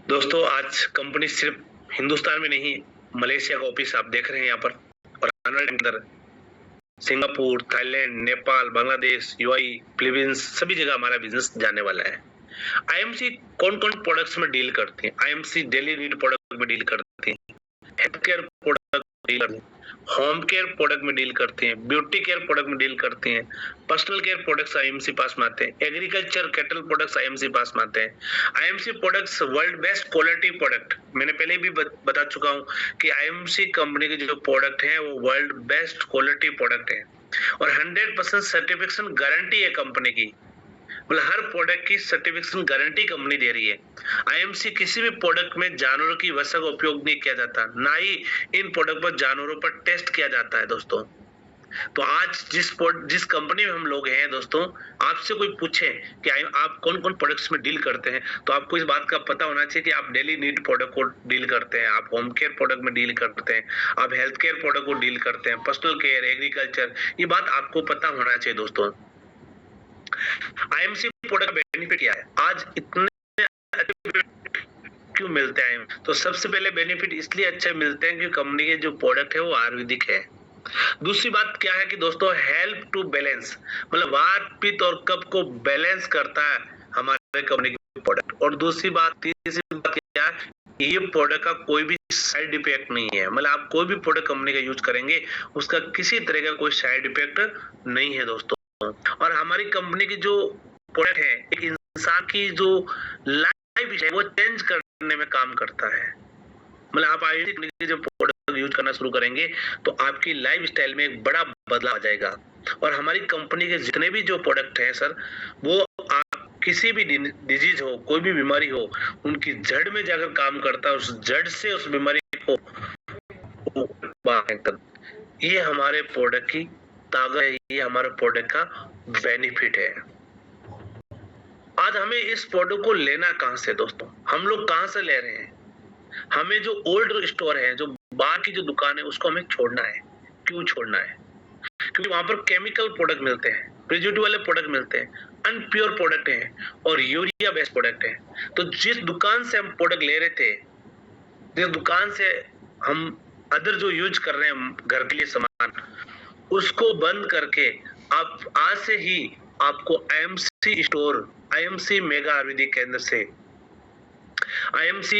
दोस्तों आज कंपनी सिर्फ हिंदुस्तान में नहीं, मलेशिया का ऑफिस आप देख रहे हैं यहाँ पर, और आने वाले अंदर Singapore, Thailand, Nepal, Bangladesh, UAE, Philippines, सभी जगह हमारा बिजनेस जाने वाला है। IMC कौन कौन प्रोडक्ट्स में डील करती है? IMC डेली नीड प्रोडक्ट में डील करती है, हेल्थ केयर प्रोडक्ट में डील करती है, होम केयर प्रोडक्ट में डील करते हैं, ब्यूटी केयर प्रोडक्ट में डील करते हैं, पर्सनल केयर प्रोडक्ट्स IMC पास में आते हैं, एग्रीकल्चर कैटल प्रोडक्ट्स IMC पास में आते हैं। IMC products world best quality product, मैंने पहले भी बता चुका हूं कि IMC कंपनी के जो प्रोडक्ट हैं वो वर्ल्ड बेस्ट क्वालिटी प्रोडक्ट है और 100% सर्टिफिकेशन गारंटी है कंपनी की। मतलब हर प्रोडक्ट की सर्टिफिकेशन गारंटी कंपनी दे रही है। IMC किसी भी प्रोडक्ट में जानवरों की वसा का उपयोग नहीं किया जाता, ना ही इन प्रोडक्ट पर जानवरों पर टेस्ट किया जाता है दोस्तों। तो आज जिस कंपनी में हम लोग हैं दोस्तों, आपसे कोई पूछे कि आप कौन कौन प्रोडक्ट्स में डील करते हैं, तो आपको इस बात का पता होना चाहिए कि आप डेली नीड प्रोडक्ट को डील करते हैं, आप होम केयर प्रोडक्ट में डील करते हैं, आप हेल्थ केयर प्रोडक्ट को डील करते हैं, पर्सनल केयर, एग्रीकल्चर, ये बात आपको पता होना चाहिए दोस्तों। IMC प्रोडक्ट बेनिफिट क्या है? आज इतने क्यों मिलते हैं? तो सबसे पहले बेनिफिट इसलिए अच्छे मिलते हैं कि कंपनी के जो प्रोडक्ट है वो आयुर्वेदिक है। दूसरी बात क्या है कि दोस्तों हेल्प टू बैलेंस, मतलब वात पित्त और कफ को बैलेंस करता है हमारे कंपनी के प्रोडक्ट। और दूसरी बात, तीसरी बात क्या है, ये प्रोडक्ट का कोई भी साइड इफेक्ट नहीं है। मतलब आप कोई भी प्रोडक्ट कंपनी का यूज करेंगे उसका किसी तरह का कोई साइड इफेक्ट नहीं है दोस्तों। और हमारी कंपनी की जो प्रोडक्ट है एक इंसान की जो लाइफ है वो चेंज करने में काम करता है। मतलब आप आयुर्वेदिक के जो प्रोडक्ट यूज करना शुरू करेंगे तो आपकी लाइफ स्टाइल में एक बड़ा बदलाव आ जाएगा। और हमारी कंपनी के जितने भी जो प्रोडक्ट हैं सर, वो आप किसी भी डिजीज हो, कोई भी बीमारी हो, उनकी जड़ में जाकर काम करता है, उस जड़ से उस बीमारी को, ये हमारे प्रोडक्ट की ताकत है, ये हमारे प्रोडक्ट का बेनिफिट है। आज हमें इस प्रोडक्ट को लेना कहां से दोस्तों? हम लोग कहां से ले रहे हैं? हमें जो ओल्ड स्टोर है, जो बाहर की जो दुकान है, उसको हमें छोड़ना है। क्यों छोड़ना है? क्योंकि वहां पर केमिकल प्रोडक्ट मिलते हैं, प्रिजर्वेटिव वाले प्रोडक्ट मिलते हैं, अनप्योर प्रोडक्ट हैं और यूरिया बेस्ड प्रोडक्ट है। तो जिस दुकान से हम प्रोडक्ट ले रहे थे, जिस दुकान से हम अदर जो यूज कर रहे हैं घर के लिए सामान, उसको बंद करके आप आज से ही आपको IMC store, IMC mega Ayurvedic केंद्र से, IMC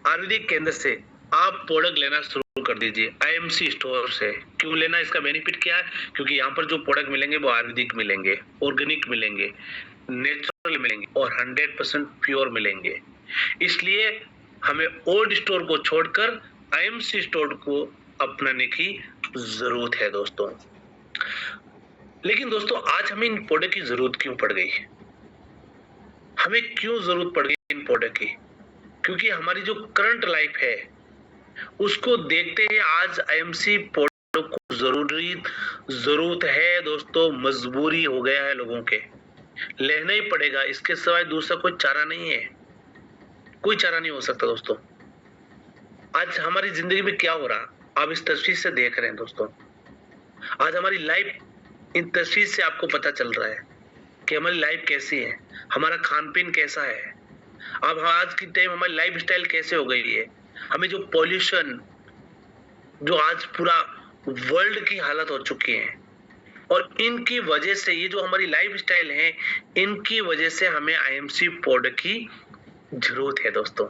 आयुर्वेदिक केंद्र से आप प्रोडक्ट लेना शुरू कर दीजिए। IMC स्टोर से क्यों लेना? इसका बेनिफिट क्या है? क्योंकि यहाँ पर जो प्रोडक्ट मिलेंगे वो आयुर्वेदिक मिलेंगे, ऑर्गेनिक मिलेंगे, नेचुरल मिलेंगे और 100% प्योर मिलेंगे। इसलिए हमें ओल्ड स्टोर को छोड़कर IMC स्टोर को अपनाने की जरूरत है दोस्तों। लेकिन दोस्तों आज हमें इन प्रोडक्ट की जरूरत क्यों पड़ गई? हमें क्यों जरूरत पड़ गई इन प्रोडक्ट की? क्योंकि हमारी जो करंट लाइफ है उसको देखते हुए आज IMC प्रोडक्ट को जरूरत है दोस्तों, मजबूरी हो गया है लोगों के, लेना ही पड़ेगा। इसके सिवाय दूसरा कोई चारा नहीं है, कोई चारा नहीं हो सकता दोस्तों। आज हमारी जिंदगी में क्या हो रहा आप इस तस्वीर से देख रहे हैं दोस्तों। आज हमारी लाइफ, इन तस्वीर से आपको पता चल रहा है कि हमारी लाइफ कैसी है, हमारा खान पीन कैसा है। अब आज की टाइम हमारी लाइफ स्टाइल कैसे हो गई है। हमें जो पॉल्यूशन, जो आज पूरा वर्ल्ड की हालत हो चुकी है, और इनकी वजह से ये जो हमारी लाइफ स्टाइल है, इनकी वजह से हमें IMC प्रोडक्ट की जरूरत है दोस्तों।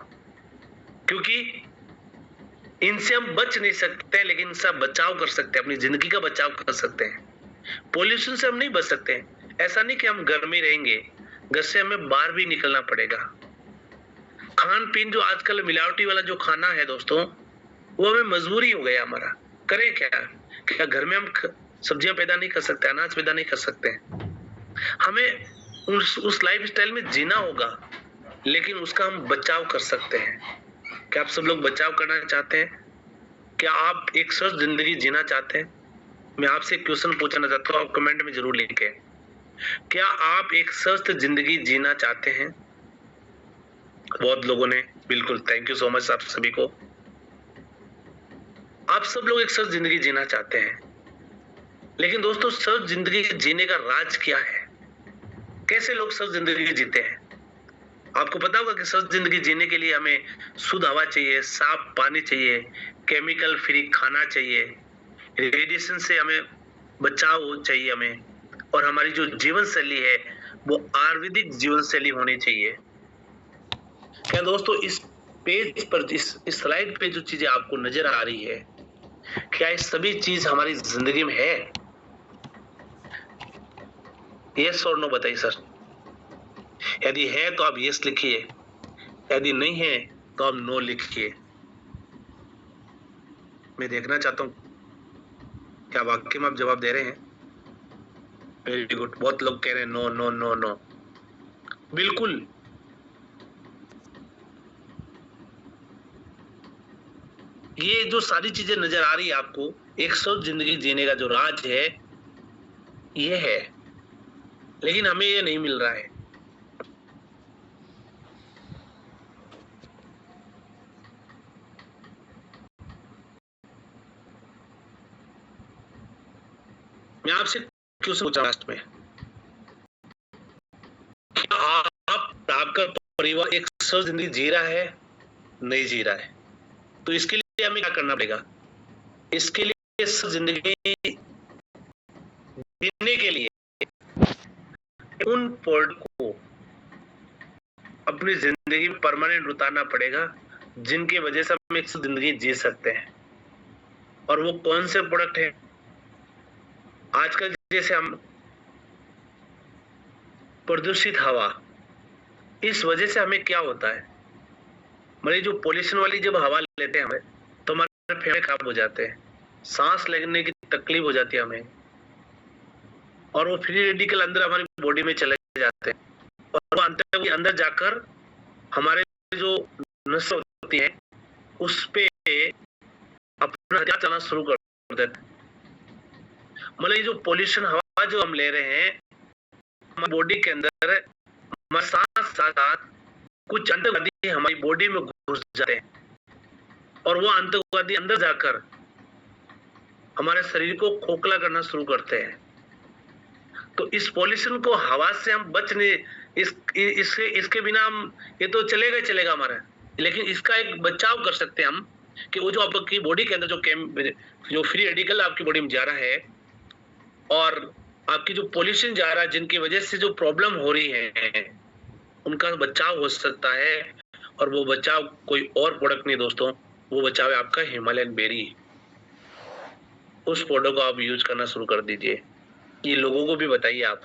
क्योंकि इनसे हम बच नहीं सकते, लेकिन इनसे बचाव कर सकते हैं, अपनी जिंदगी का बचाव कर सकते हैं। पॉल्यूशन से हम नहीं बच सकते, ऐसा नहीं कि हम घर में रहेंगे, घर से हमें बाहर भी निकलना पड़ेगा। खान पीन जो आजकल मिलावटी वाला जो खाना है दोस्तों, वो हमें मजबूरी हो गया हमारा। करें क्या घर में हम सब्जियां पैदा नहीं कर सकते, अनाज पैदा नहीं कर सकते? हमें उस लाइफ स्टाइल में जीना होगा, लेकिन उसका हम बचाव कर सकते हैं। क्या आप सब लोग बचाव करना चाहते हैं? क्या आप एक स्वस्थ जिंदगी जीना चाहते हैं? मैं आपसे क्वेश्चन पूछना चाहता हूँ, आप कमेंट में जरूर लिखें। क्या आप एक स्वस्थ जिंदगी जीना चाहते हैं? बहुत लोगों ने बिल्कुल, थैंक यू सो मच आप सभी को। आप सब लोग एक स्वस्थ जिंदगी जीना चाहते हैं, लेकिन दोस्तों स्वस्थ जिंदगी जीने का राज क्या है? कैसे लोग स्वस्थ जिंदगी जीते हैं? आपको पता होगा कि स्वस्थ जिंदगी जीने के लिए हमें शुद्ध हवा चाहिए, साफ पानी चाहिए, केमिकल फ्री खाना चाहिए, रेडिएशन से हमें बचाव चाहिए हमें, और हमारी जो जीवन शैली है वो आयुर्वेदिक जीवन शैली होनी चाहिए। क्या दोस्तों इस पेज पर, इस स्लाइड पे जो चीजें आपको नजर आ रही है, क्या ये सभी चीज हमारी जिंदगी में है? यस और नो बताइए सर। यदि है तो आप यस लिखिए, यदि नहीं है तो आप नो लिखिए। मैं देखना चाहता हूँ क्या वाकई में आप जवाब दे रहे हैं। वेरी गुड, बहुत लोग कह रहे हैं नो नो नो नो। बिल्कुल, ये जो सारी चीजें नजर आ रही है आपको, एक स्वस्थ जिंदगी जीने का जो राज है ये है, लेकिन हमें ये नहीं मिल रहा है। मैं आपसे क्वेश्चन पूछा लास्ट में, क्या आपका परिवार एक स्वस्थ जिंदगी जी रहा है? नहीं जी रहा है, तो इसके लिए हमें क्या करना पड़ेगा? इसके लिए स्वस्थ जिंदगी जीने के लिए उन पॉइंट को अपनी जिंदगी में परमानेंट उतारना पड़ेगा जिनकी वजह से हम एक जिंदगी जी सकते हैं। और वो कौन से प्रोडक्ट है? आजकल जैसे हम प्रदूषित हवा, इस वजह से हमें क्या होता है, हमारी जो पोल्यूशन वाली जब हवा लेते हैं हमें, तो हमारे फेफड़े खराब हो जाते हैं, सांस लेने की तकलीफ हो जाती है हमें, और वो फ्री रेडिकल अंदर हमारी बॉडी में चले जाते हैं, और वो अंदर जाकर हमारे जो नसें होती हैं उस पे अपना हथियार चलाना शुरू कर देते हैं। मतलब ये जो पोल्यूशन हवा जो हम ले रहे हैं, हमारी बॉडी के अंदर हमारे सांस साथ कुछ आतंकवादी हमारी बॉडी में घुस जाते हैं, और वो आतंकवादी अंदर जाकर हमारे शरीर को खोखला करना शुरू करते हैं। तो इस पॉल्यूशन को हवा से हम बच नहीं, इसके बिना हम, ये तो चलेगा ही चलेगा हमारा, लेकिन इसका एक बचाव कर सकते हैं हम, कि वो जो आपकी बॉडी के अंदर जो फ्री रेडिकल आपकी बॉडी में जा रहा है, और आपकी जो पॉल्यूशन जा रहा है, जिनकी वजह से जो प्रॉब्लम हो रही है, उनका बचाव हो सकता है। और वो बचाव कोई और प्रोडक्ट नहीं दोस्तों, वो बचाव है आपका हिमालयन बेरी। उस प्रोडक्ट को आप यूज करना शुरू कर दीजिए, ये लोगों को भी बताइए आप।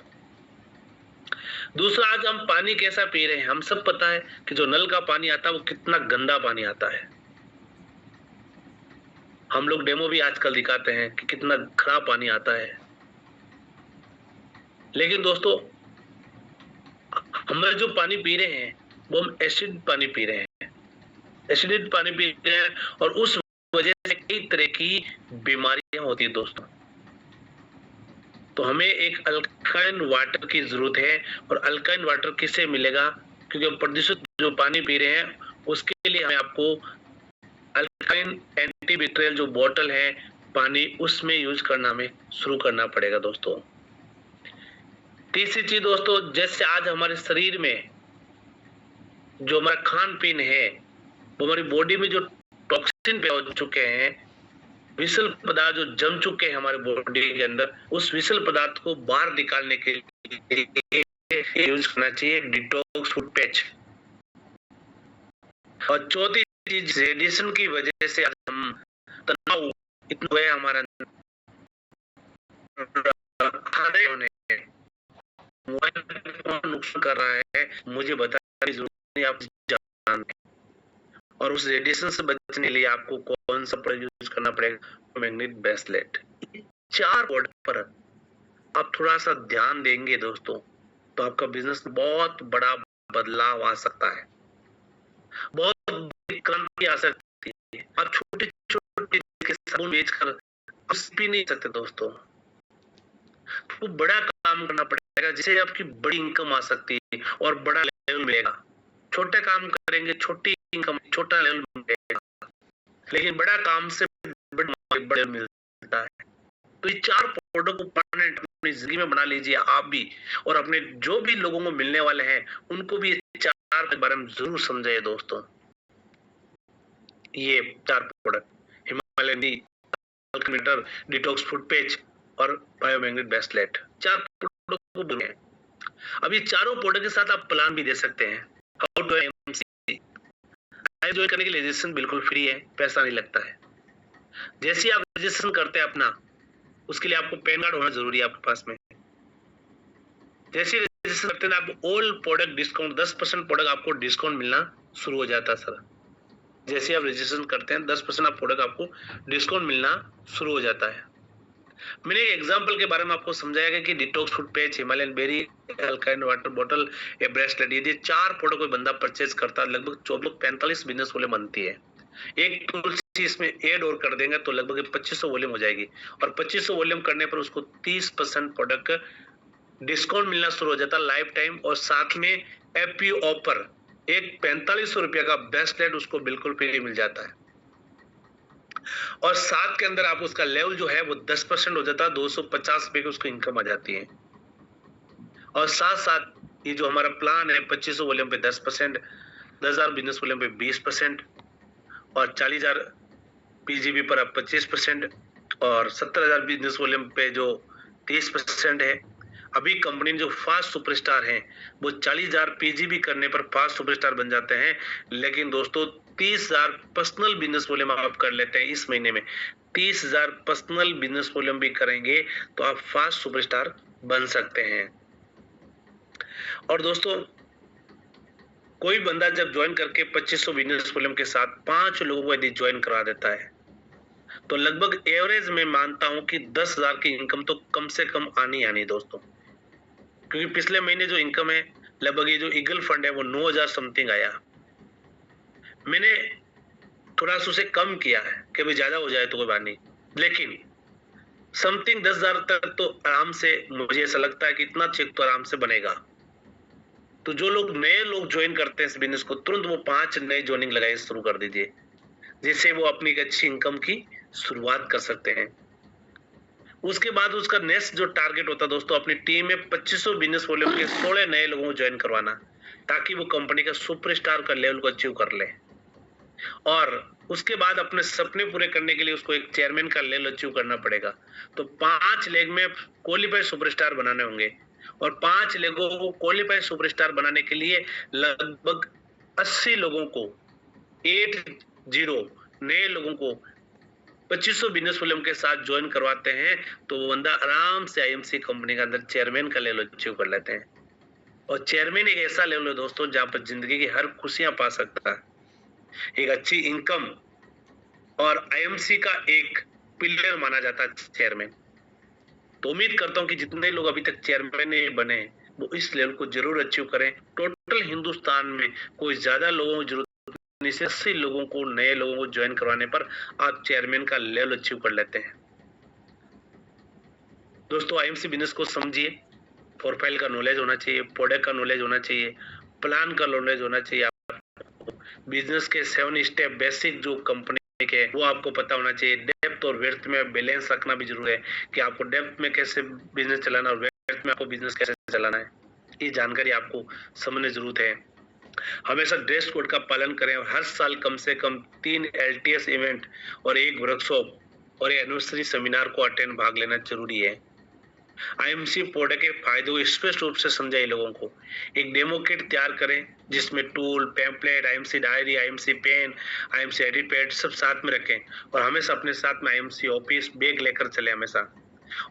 दूसरा, आज हम पानी कैसा पी रहे हैं, हम सब पता है कि जो नल का पानी आता है वो कितना गंदा पानी आता है। हम लोग डेमो भी आजकल दिखाते हैं कि कितना खराब पानी आता है। लेकिन दोस्तों हम जो पानी पी रहे हैं वो हम एसिड पानी पी रहे हैं, एसिडिक पानी पी रहे हैं, और उस वजह से कई तरह की बीमारियां होती है दोस्तों। तो हमें एक अल्काइन वाटर की जरूरत है, और अल्काइन वाटर किससे मिलेगा? क्योंकि हम प्रदूषित जो पानी पी रहे हैं, उसके लिए हमें आपको अल्काइन एंटीबैक्टीरियल जो बोतल है पानी, उसमें यूज करना हमें शुरू करना पड़ेगा दोस्तों। तीसरी चीज दोस्तों, जैसे आज हमारे शरीर में जो हमारा खान पीन है, वो हमारी बॉडी में जो टॉक्सिन पे हो चुके हैं, विषल पदार्थ जो जम चुके हैं हमारे बॉडी के अंदर, उस विषल पदार्थ को बाहर निकालने के लिए यूज करना चाहिए डिटॉक्स फूड पैच। और चौथी चीज, रेडिएशन की वजह से आज हम तनाव इतना है हमारा, खाने होने नुकसान कर रहा है, मुझे बताने की जरूरत नहीं, आप जानते हैं। और उस रेडिएशन से बचने के लिए आपको कौन सा प्रोडक्ट यूज करना पड़ेगा? Magnet bracelet. 4 प्रोडक्ट पर आप थोड़ा सा ध्यान देंगे दोस्तों, तो आपका बिजनेस बहुत बड़ा बदलाव आ सकता है, बहुत बड़ी क्रांति आ सकती है। आप छोटे छोटे के साबुन बेचकर कुछ भी नहीं सकते दोस्तों। तो बड़ा काम करना पड़ेगा जिससे आपकी बड़ी इनकम आ सकती है और बड़ा लेवल मिलेगा। छोटे काम करेंगे, छोटी इनकम, छोटा लेवल मिलेगा, लेकिन बड़ा काम से बड़ा मिलता है। तो ये 4 प्रोडक्ट को परमानेंट अपनी जिंदगी में बना लीजिए आप भी, और अपने जो भी लोगों को मिलने वाले हैं उनको भी ये 4 के बारे में जरूर समझाइए दोस्तों। ये 4 product Himalayan D, alkameter, detox food page और बायोमैग्नेट ब्रेसलेट, 4 प्रोडक्ट को बोले हैं। अब ये चारों प्रोडक्ट के साथ आप प्लान भी दे सकते हैं। हाउ टू एमसी ज्वाइन करने के लिए रजिस्ट्रेशन बिल्कुल फ्री है, पैसा नहीं लगता है। जैसे ही आप रजिस्ट्रेशन करते हैं अपना, उसके लिए आपको पैन कार्ड होना जरूरी है आपके पास में। जैसे ही रजिस्ट्रेशन करते हैं आपको ऑल प्रोडक्ट डिस्काउंट 10% प्रोडक्ट आपको डिस्काउंट मिलना शुरू हो जाता है सर। जैसे आप रजिस्ट्रेशन करते हैं 10% आप प्रोडक्ट आपको डिस्काउंट मिलना शुरू हो जाता है। मैंने एक एग्जांपल के बारे में आपको समझाया गया कि detox food patch, Himalayan berry, अल्काइन वाटर बॉटल, ये ब्रेसलेट, ये 4 प्रोडक्ट कोई बंदा परचेज करता है लगभग 45 बिजनेस वॉल्यूम बनती है। एक तुलसी इसमें ऐड और कर देंगे तो लगभग 2500 वॉल्यूम हो जाएगी, और 2500 वॉल्यूम करने पर उसको 30% प्रोडक्ट डिस्काउंट मिलना शुरू हो जाता है लाइफ टाइम। और साथ में एपी ऑफर एक 4500 रुपया का ब्रेसलेट उसको बिल्कुल फ्री मिल जाता है, और 7 के अंदर आप उसका लेवल जो है वो 10% हो जाता है, 250 रुपए की उसको इनकम आ जाती है। और साथ साथ ये जो हमारा प्लान है 2500 वॉल्यूम पे 10%, 10,000 बिजनेस वॉल्यूम पे 20%, और 40,000 पीजीबी पर अब 25%, और 70,000 बिजनेस वॉल्यूम पे जो 30% है। अभी कंपनी जो फास्ट सुपरस्टार हैं वो 40,000 पीजीबी करने पर फास्ट सुपरस्टार बन जाते हैं, लेकिन दोस्तों 30,000 पर्सनल बिजनेस वॉल्यूम आप कर लेते हैं इस महीने में, 30,000 पर्सनल बिजनेस वॉल्यूम भी करेंगे तो आप फास्ट सुपरस्टार बन सकते हैं। और दोस्तों कोई बंदा जब ज्वाइन करके 2500 बिजनेस वॉल्यूम के साथ 5 लोगों को यदि ज्वाइन करा देता है तो लगभग एवरेज में मानता हूं कि 10,000 की इनकम तो कम से कम आनी दोस्तों, क्योंकि पिछले महीने जो इनकम है लगभग ये जो ईगल फंड है वो 9,000 समथिंग आया। मैंने थोड़ा सा उसे कम किया है कि भाई ज्यादा हो जाए तो कोई बात नहीं, लेकिन समथिंग 10,000 तक तो आराम से, मुझे ऐसा लगता है कि इतना चेक तो आराम से बनेगा। तो जो लोग नए लोग ज्वाइन करते हैं इस बिजनेस को, तुरंत वो 5 नए ज्वाइनिंग लगाए शुरू कर दीजिए, जिससे वो अपनी एक अच्छी इनकम की शुरुआत कर सकते हैं। उसके बाद उसका नेक्स्ट जो टारगेट होता है दोस्तों, अपनी टीम में 2500 बिजनेस वॉल्यूम के 16 नए लोगों को ज्वाइन करवाना, ताकि वो कंपनी का सुपरस्टार का लेवल को अचीव कर ले। और उसके बाद अपने सपने पूरे करने के लिए उसको एक चेयरमैन का लेवल अचीव करना पड़ेगा। तो 5 लेग में क्वालिफाइड सुपरस्टार बनाने होंगे, और 5 लेगों को क्वालिफाइड सुपरस्टार बनाने के लिए लगभग 80 लोगों को, 80 नए लोगों को 2500 बिजनेस वॉल्यूम के साथ ज्वाइन करवाते हैं, तो वो बंदा आराम से आईएमसी कंपनी के अंदर चेयरमैन का लेवल अचीव कर लेते हैं। और चेयरमैन एक ऐसा लेवल है दोस्तों जहां पर जिंदगी की हर खुशियां पा सकता है, एक अच्छी इनकम, और आईएमसी का एक पिलर माना जाता है चेयरमैन। तो उम्मीद करता हूं कि जितने लोग अभी तक चेयरमैन नहीं बने वो इस लेवल को जरूर अचीव करें। टोटल हिंदुस्तान में कोई ज्यादा लोगों को जरूरत 80 लोगों को, नए लोगों को ज्वाइन करवाने पर आप चेयरमैन का लेवल अचीव कर लेते हैं। दोस्तों आईएमसी बिजनेस को समझिए, प्रोफाइल का नॉलेज होना चाहिए, प्रोडक्ट का नॉलेज होना चाहिए, प्लान का नॉलेज होना चाहिए, आपको बिजनेस के 7 स्टेप बेसिक जो कंपनी के वो आपको पता होना चाहिए। डेप्थ और वेल्थ में बैलेंस रखना भी जरूरी है कि आपको डेप्थ में कैसे बिजनेस चलाना और वेल्थ में आपको बिजनेस कैसे चलाना है, ये जानकारी आपको समझने जरूरत है। हमेशा ड्रेस कोड का पालन करें, और हर साल कम से कम 3 LTS इवेंट और 1 वर्कशॉप और एनिवर्सरी सेमिनार को अटेंड भाग लेना जरूरी है। आईएमसी प्रोडक्ट के फायदों को स्पष्ट रूप से समझाइए लोगों को। एक डेमो किट तैयार करें जिसमें tool, pamphlet, IMC diary, IMC pen, IMC edit pad सब साथ में रखें, और हमेशा अपने साथ में आईएमसी ऑफिस बैग लेकर चले हमेशा।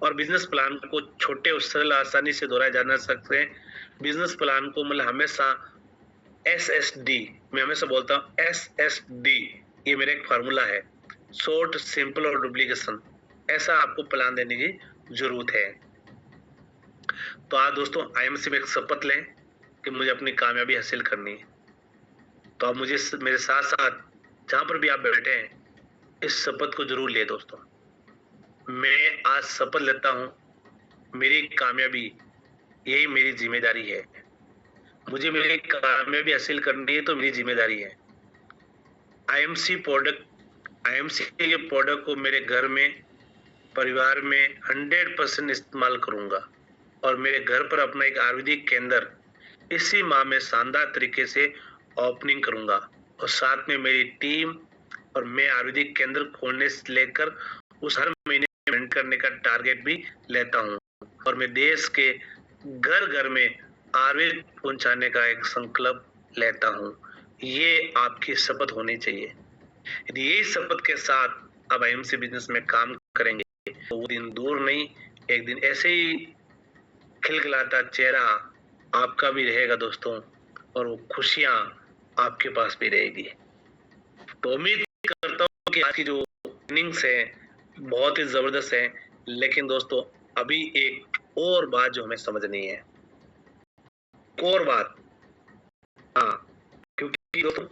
और बिजनेस प्लान को छोटे और सरल आसानी से दोहराया जाना सकते हैं। बिजनेस प्लान को मतलब हमेशा SSD, मैं हमेशा बोलता हूँ SSD, ये मेरा एक फार्मूला है, शॉर्ट, सिंपल और डुप्लीकेशन। ऐसा आपको प्लान देने की जरूरत है। तो आज दोस्तों आईएमसी में एक शपथ लें कि मुझे अपनी कामयाबी हासिल करनी है। तो आप मुझे मेरे साथ साथ जहां पर भी आप बैठे हैं इस शपथ को जरूर ले दोस्तों। मैं आज शपथ लेता हूँ, मेरी कामयाबी यही मेरी जिम्मेदारी है। मुझे मेरी कामयाबी हासिल करनी है तो मेरी जिम्मेदारी है। आईएमसी के प्रोडक्ट को मेरे घर में, परिवार में 100% इस्तेमाल करूंगा और मेरे घर पर अपना एक आयुर्वेदिक केंद्र इसी माह में शानदार तरीके से ओपनिंग करूंगा और साथ में मेरी टीम और मैं आयुर्वेदिक केंद्र खोलने से लेकर उस हर महीने पेमेंट करने का टारगेट भी लेता हूं और मैं देश के घर घर में आयुर्वेद पहुंचाने का एक संकल्प लेता हूं। ये आपकी शपथ होनी चाहिए। यदि यही शपथ के साथ आप आईएमसी बिजनेस में काम करेंगे तो वो दिन दूर नहीं, एक दिन ऐसे ही खिलखिलाता चेहरा आपका भी रहेगा दोस्तों और वो खुशियां आपके पास भी रहेगी। तो उम्मीद करता हूँ कि आज की जो इनिंग्स है बहुत ही जबरदस्त है, लेकिन दोस्तों अभी एक और बात जो हमें समझनी है, और बात, हाँ, क्योंकि दोस्तों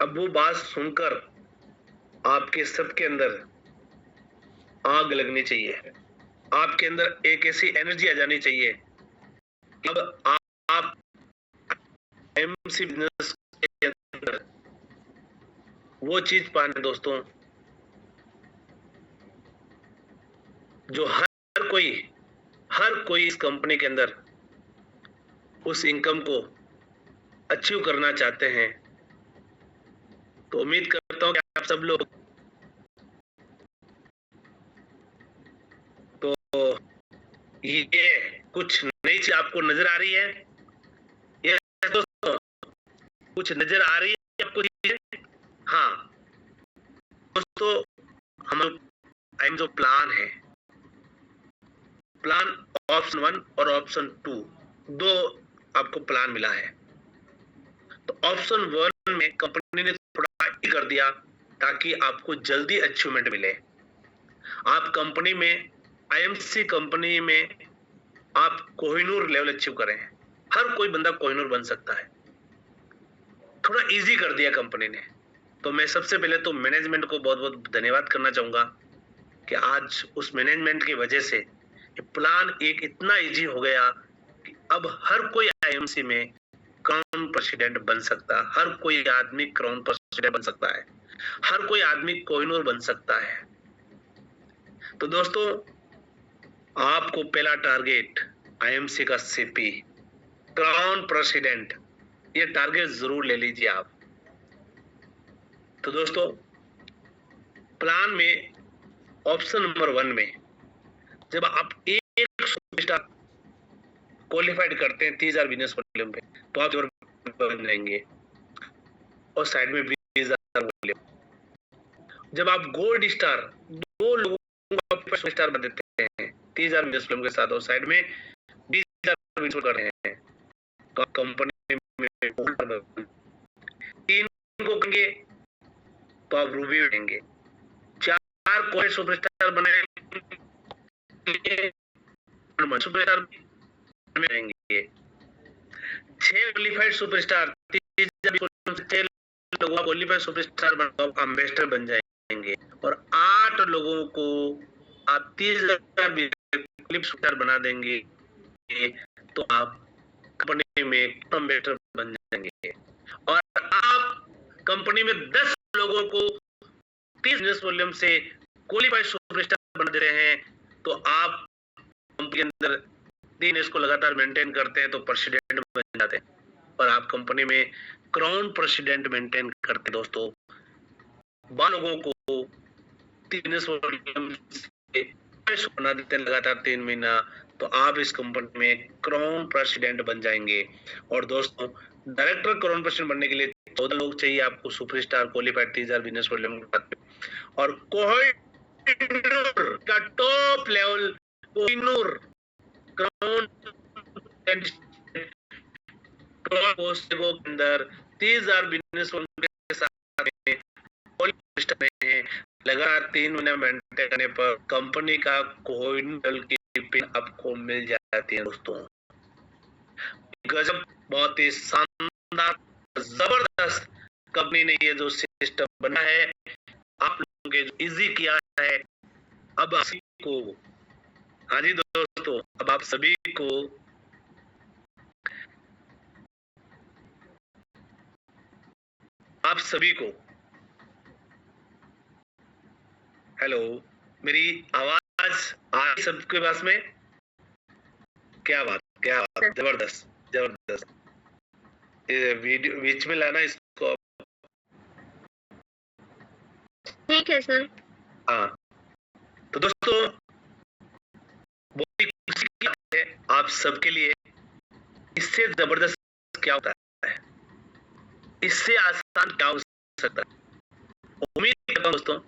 अब वो बात सुनकर आपके सबके अंदर आग लगनी चाहिए, आपके अंदर एक ऐसी एनर्जी आ जानी चाहिए। अब आप एमसी बिजनेस के अंदर वो चीज पाने दोस्तों जो हर कोई इस कंपनी के अंदर उस इनकम को अचीव करना चाहते हैं। तो उम्मीद करता हूं कि आप सब लोग, तो ये कुछ नई चीज आपको नजर आ रही है, ये दोस्तों कुछ नजर आ रही है आपको चीजें? हाँ दोस्तों, हम जो प्लान है, प्लान ऑप्शन 1 और ऑप्शन 2 दो आपको प्लान मिला है। तो ऑप्शन 1 में कंपनी ने थोड़ा कर दिया ताकि आपको जल्दी अचीवमेंट मिले। आप कंपनी में, आईएमसी कंपनी में आप कोहिनूर लेवल अचीव करें। हर कोई बंदा कोहिनूर बन सकता है, थोड़ा इजी कर दिया कंपनी ने। तो मैं सबसे पहले तो मैनेजमेंट को बहुत बहुत धन्यवाद करना चाहूंगा कि आज उस मैनेजमेंट की वजह से प्लान एक इतना इजी हो गया कि अब हर कोई आईएमसी में क्राउन प्रेसिडेंट बन सकता है, हर कोई आदमी क्राउन प्रेसिडेंट बन सकता है, हर कोई आदमी कोहिनूर बन सकता है। तो दोस्तों आपको पहला टारगेट आईएमसी का सीपी, क्राउन प्रेसिडेंट, ये टारगेट जरूर ले लीजिए आप। तो दोस्तों प्लान में ऑप्शन नंबर 1 में जब आप एक सुपरस्टार क्वालिफाइड करते हैं 30,000 बिजनेस वॉल्यूम पे, तो आप बन जाएंगे और साइड में 20,000 वॉल्यूम। जब आप गोल्ड स्टार, 2 लोगों को आप सुपरस्टार बना देते हैं 30,000 बिजनेस वॉल्यूम के साथ और साइड में 20,000 बिजनेस कर रहे हैं, तो आप कंपनी में 3 को करेंगे तो आप रूबी बनेंगे, 4 कोई सुपरस्टार बनेंगे, सुपरस्टार बनेंगे, 6 क्वालिफाइड सुपरस्टार, 6 लोगों को क्वालिफाइड सुपरस्टार बनाओ, एम्बेसडर बन जाएंगे और 8 लोगों को आप 30,000 सुपरस्टार बना देंगे, तो आप कंपनी में एम्बेसडर बन जाएंगे। और आप कंपनी में 10 लोगों को 30 बिजनेस वॉल्यूम से क्वालिफाइड सुपरस्टार बना दे रहे हैं, तो आप कंपनी के अंदर 3 इसको लगातार मेंटेन करते हैं तो प्रेसिडेंट बन जाते हैं और आप कंपनी में क्राउन प्रेसिडेंट मेंटेन करते हैं। दोस्तों 12 लोगों को 3 बना देते हैं लगातार 3 महीना, तो आप इस कंपनी में क्राउन प्रेसिडेंट बन जाएंगे। और दोस्तों डायरेक्टर क्राउन प्रेसिडेंट बनने के लिए 14 लोग चाहिए आपको, सुपरस्टार क्वालिफाइड 30,000 बिजनेस वॉल्यूम और कोहिनूर का टॉप लेवल, कोहिनूर क्राउन के अंदर 30,000 बिजनेस के साथ में लगातार 3 महीने मेंटेन करने पर कंपनी का कोहिनूर की पिन आपको मिल जाती है। दोस्तों गजब, बहुत ही शानदार जबरदस्त कंपनी ने ये जो सिस्टम बना है, आप के इजी किया है। अब आप सभी को, हाँ जी दोस्तों, अब आप सभी को हेलो, मेरी आवाज आ रही सबके पास में? क्या बात, जबरदस्त जबरदस्त। ये वीडियो बीच में लाना इसको।
ठीक है सर।
हाँ, तो दोस्तों बहुत ही खुशी की बात है आप सबके लिए। इससे जबरदस्त क्या होता है, इससे आसान क्या हो सकता है। उम्मीद करता हूं दोस्तों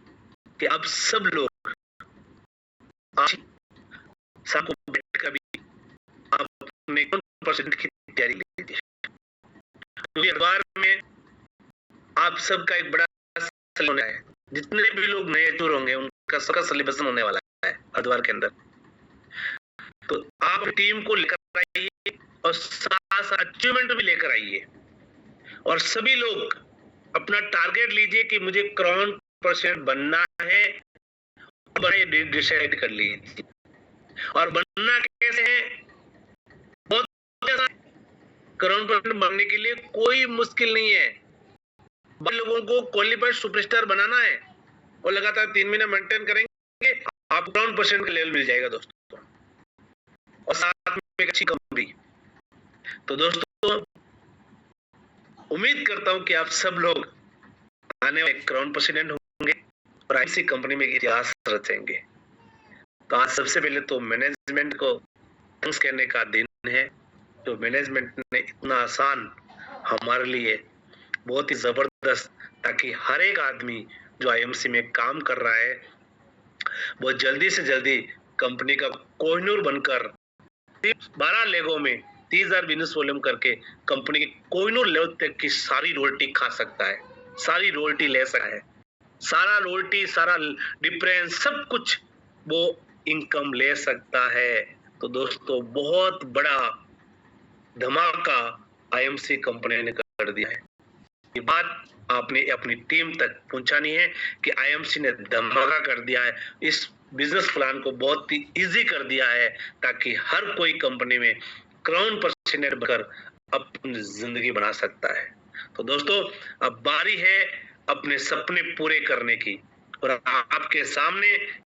कि आप सब लोग आज शाम को बैठकर भी आप अपने 1% की तैयारी लीजिए, क्योंकि अखबार में आप सबका एक बड़ा सिलेबस होना है। जितने भी लोग नए चूर होंगे उनका सबका सिलेबस होने वाला है अखबार के अंदर। तो आप टीम को लेकर आइए और साथ साथ अचीवमेंट भी लेकर आइए, और सभी लोग अपना टारगेट लीजिए कि मुझे क्राउन परसेंट बनना है। बड़े डिसाइड कर लीजिए, और बनना कैसे है, बहुत क्राउन परसेंट बनने के लिए कोई मुश्किल नहीं है। बड़े लोगों को क्वालिफाइड सुपरस्टार बनाना है और लगातार 3 महीने मेंटेन करेंगे, आप क्राउन परसेंट का लेवल मिल जाएगा दोस्तों, और साथ में एक अच्छी कंपनी। तो दोस्तों उम्मीद करता हूं कि आप सब लोग आने वाले क्राउन परसेंट होंगे और ऐसी कंपनी में इतिहास रचेंगे। तो आज सबसे पहले तो मैनेजमेंट को थैंक्स कहने का दिन है, जो मैनेजमेंट ने इतना आसान हमारे लिए बहुत ही जबरदस्त, ताकि हर एक आदमी जो आईएमसी में काम कर रहा है वो जल्दी से जल्दी कंपनी का कोहिनूर बनकर 12 लेगों में 30,000 बिजनेस वॉल्यूम करके कंपनी के कोहिनूर लेवल तक की सारी रॉयल्टी खा सकता है, सारी रॉयल्टी ले सकता है, सारा रॉयल्टी, सारा डिफरेंस, सब कुछ वो इनकम ले सकता है। तो दोस्तों बहुत बड़ा धमाका आईएमसी कंपनी ने कर दिया है। ये बात आपने अपनी टीम तक पहुंचानी है कि आईएमसी ने धमाका कर दिया है, इस बिजनेस प्लान को बहुत ही इजी कर दिया है, ताकि हर कोई कंपनी में क्राउन परसेंट बनकर अपनी जिंदगी बना सकता है। तो दोस्तों अब बारी है अपने सपने पूरे करने की, और आपके सामने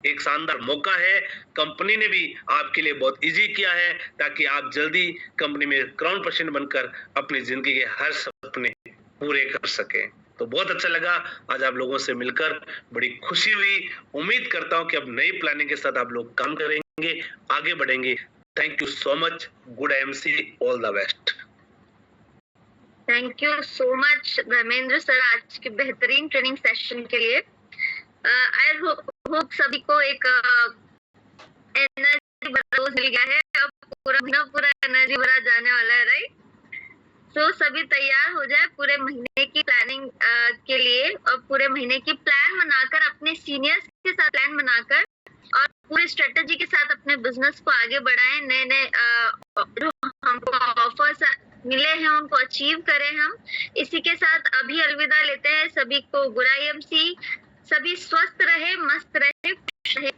एक शानदार मौका है। कंपनी ने भी आपके लिए बहुत इजी किया है, ताकि आप जल्दी कंपनी में क्राउन परसेंट बनकर अपनी जिंदगी के हर सपने पूरे कर सके। तो बहुत अच्छा लगा आज आप लोगों से मिलकर, बड़ी खुशी हुई। उम्मीद करता हूं कि अब नई प्लानिंग के साथ आप लोग काम करेंगे, आगे बढ़ेंगे। Thank you so much. Good IMC, all the best.
Thank you so much Dharmendra sir आज के बेहतरीन ट्रेनिंग सेशन के लिए। आई होप सभी को एक एनर्जी भरा डोज मिल गया है। अब पूरा एनर्जी भरा जाने वाला है, राइट? सो सभी तैयार हो जाए पूरे महीने की प्लानिंग के लिए, और पूरे महीने की प्लान बनाकर अपने सीनियर्स के साथ प्लान बनाकर और पूरी स्ट्रेटेजी के साथ अपने बिजनेस को आगे बढ़ाएं। नए नए जो हमको ऑफर्स मिले हैं उनको अचीव करें हम। इसी के साथ अभी अलविदा लेते हैं सभी को। गुड आईएमसी, सभी स्वस्थ रहे, मस्त रहे, खुश रहे।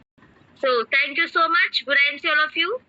So thank you so much. Good IMC all of you.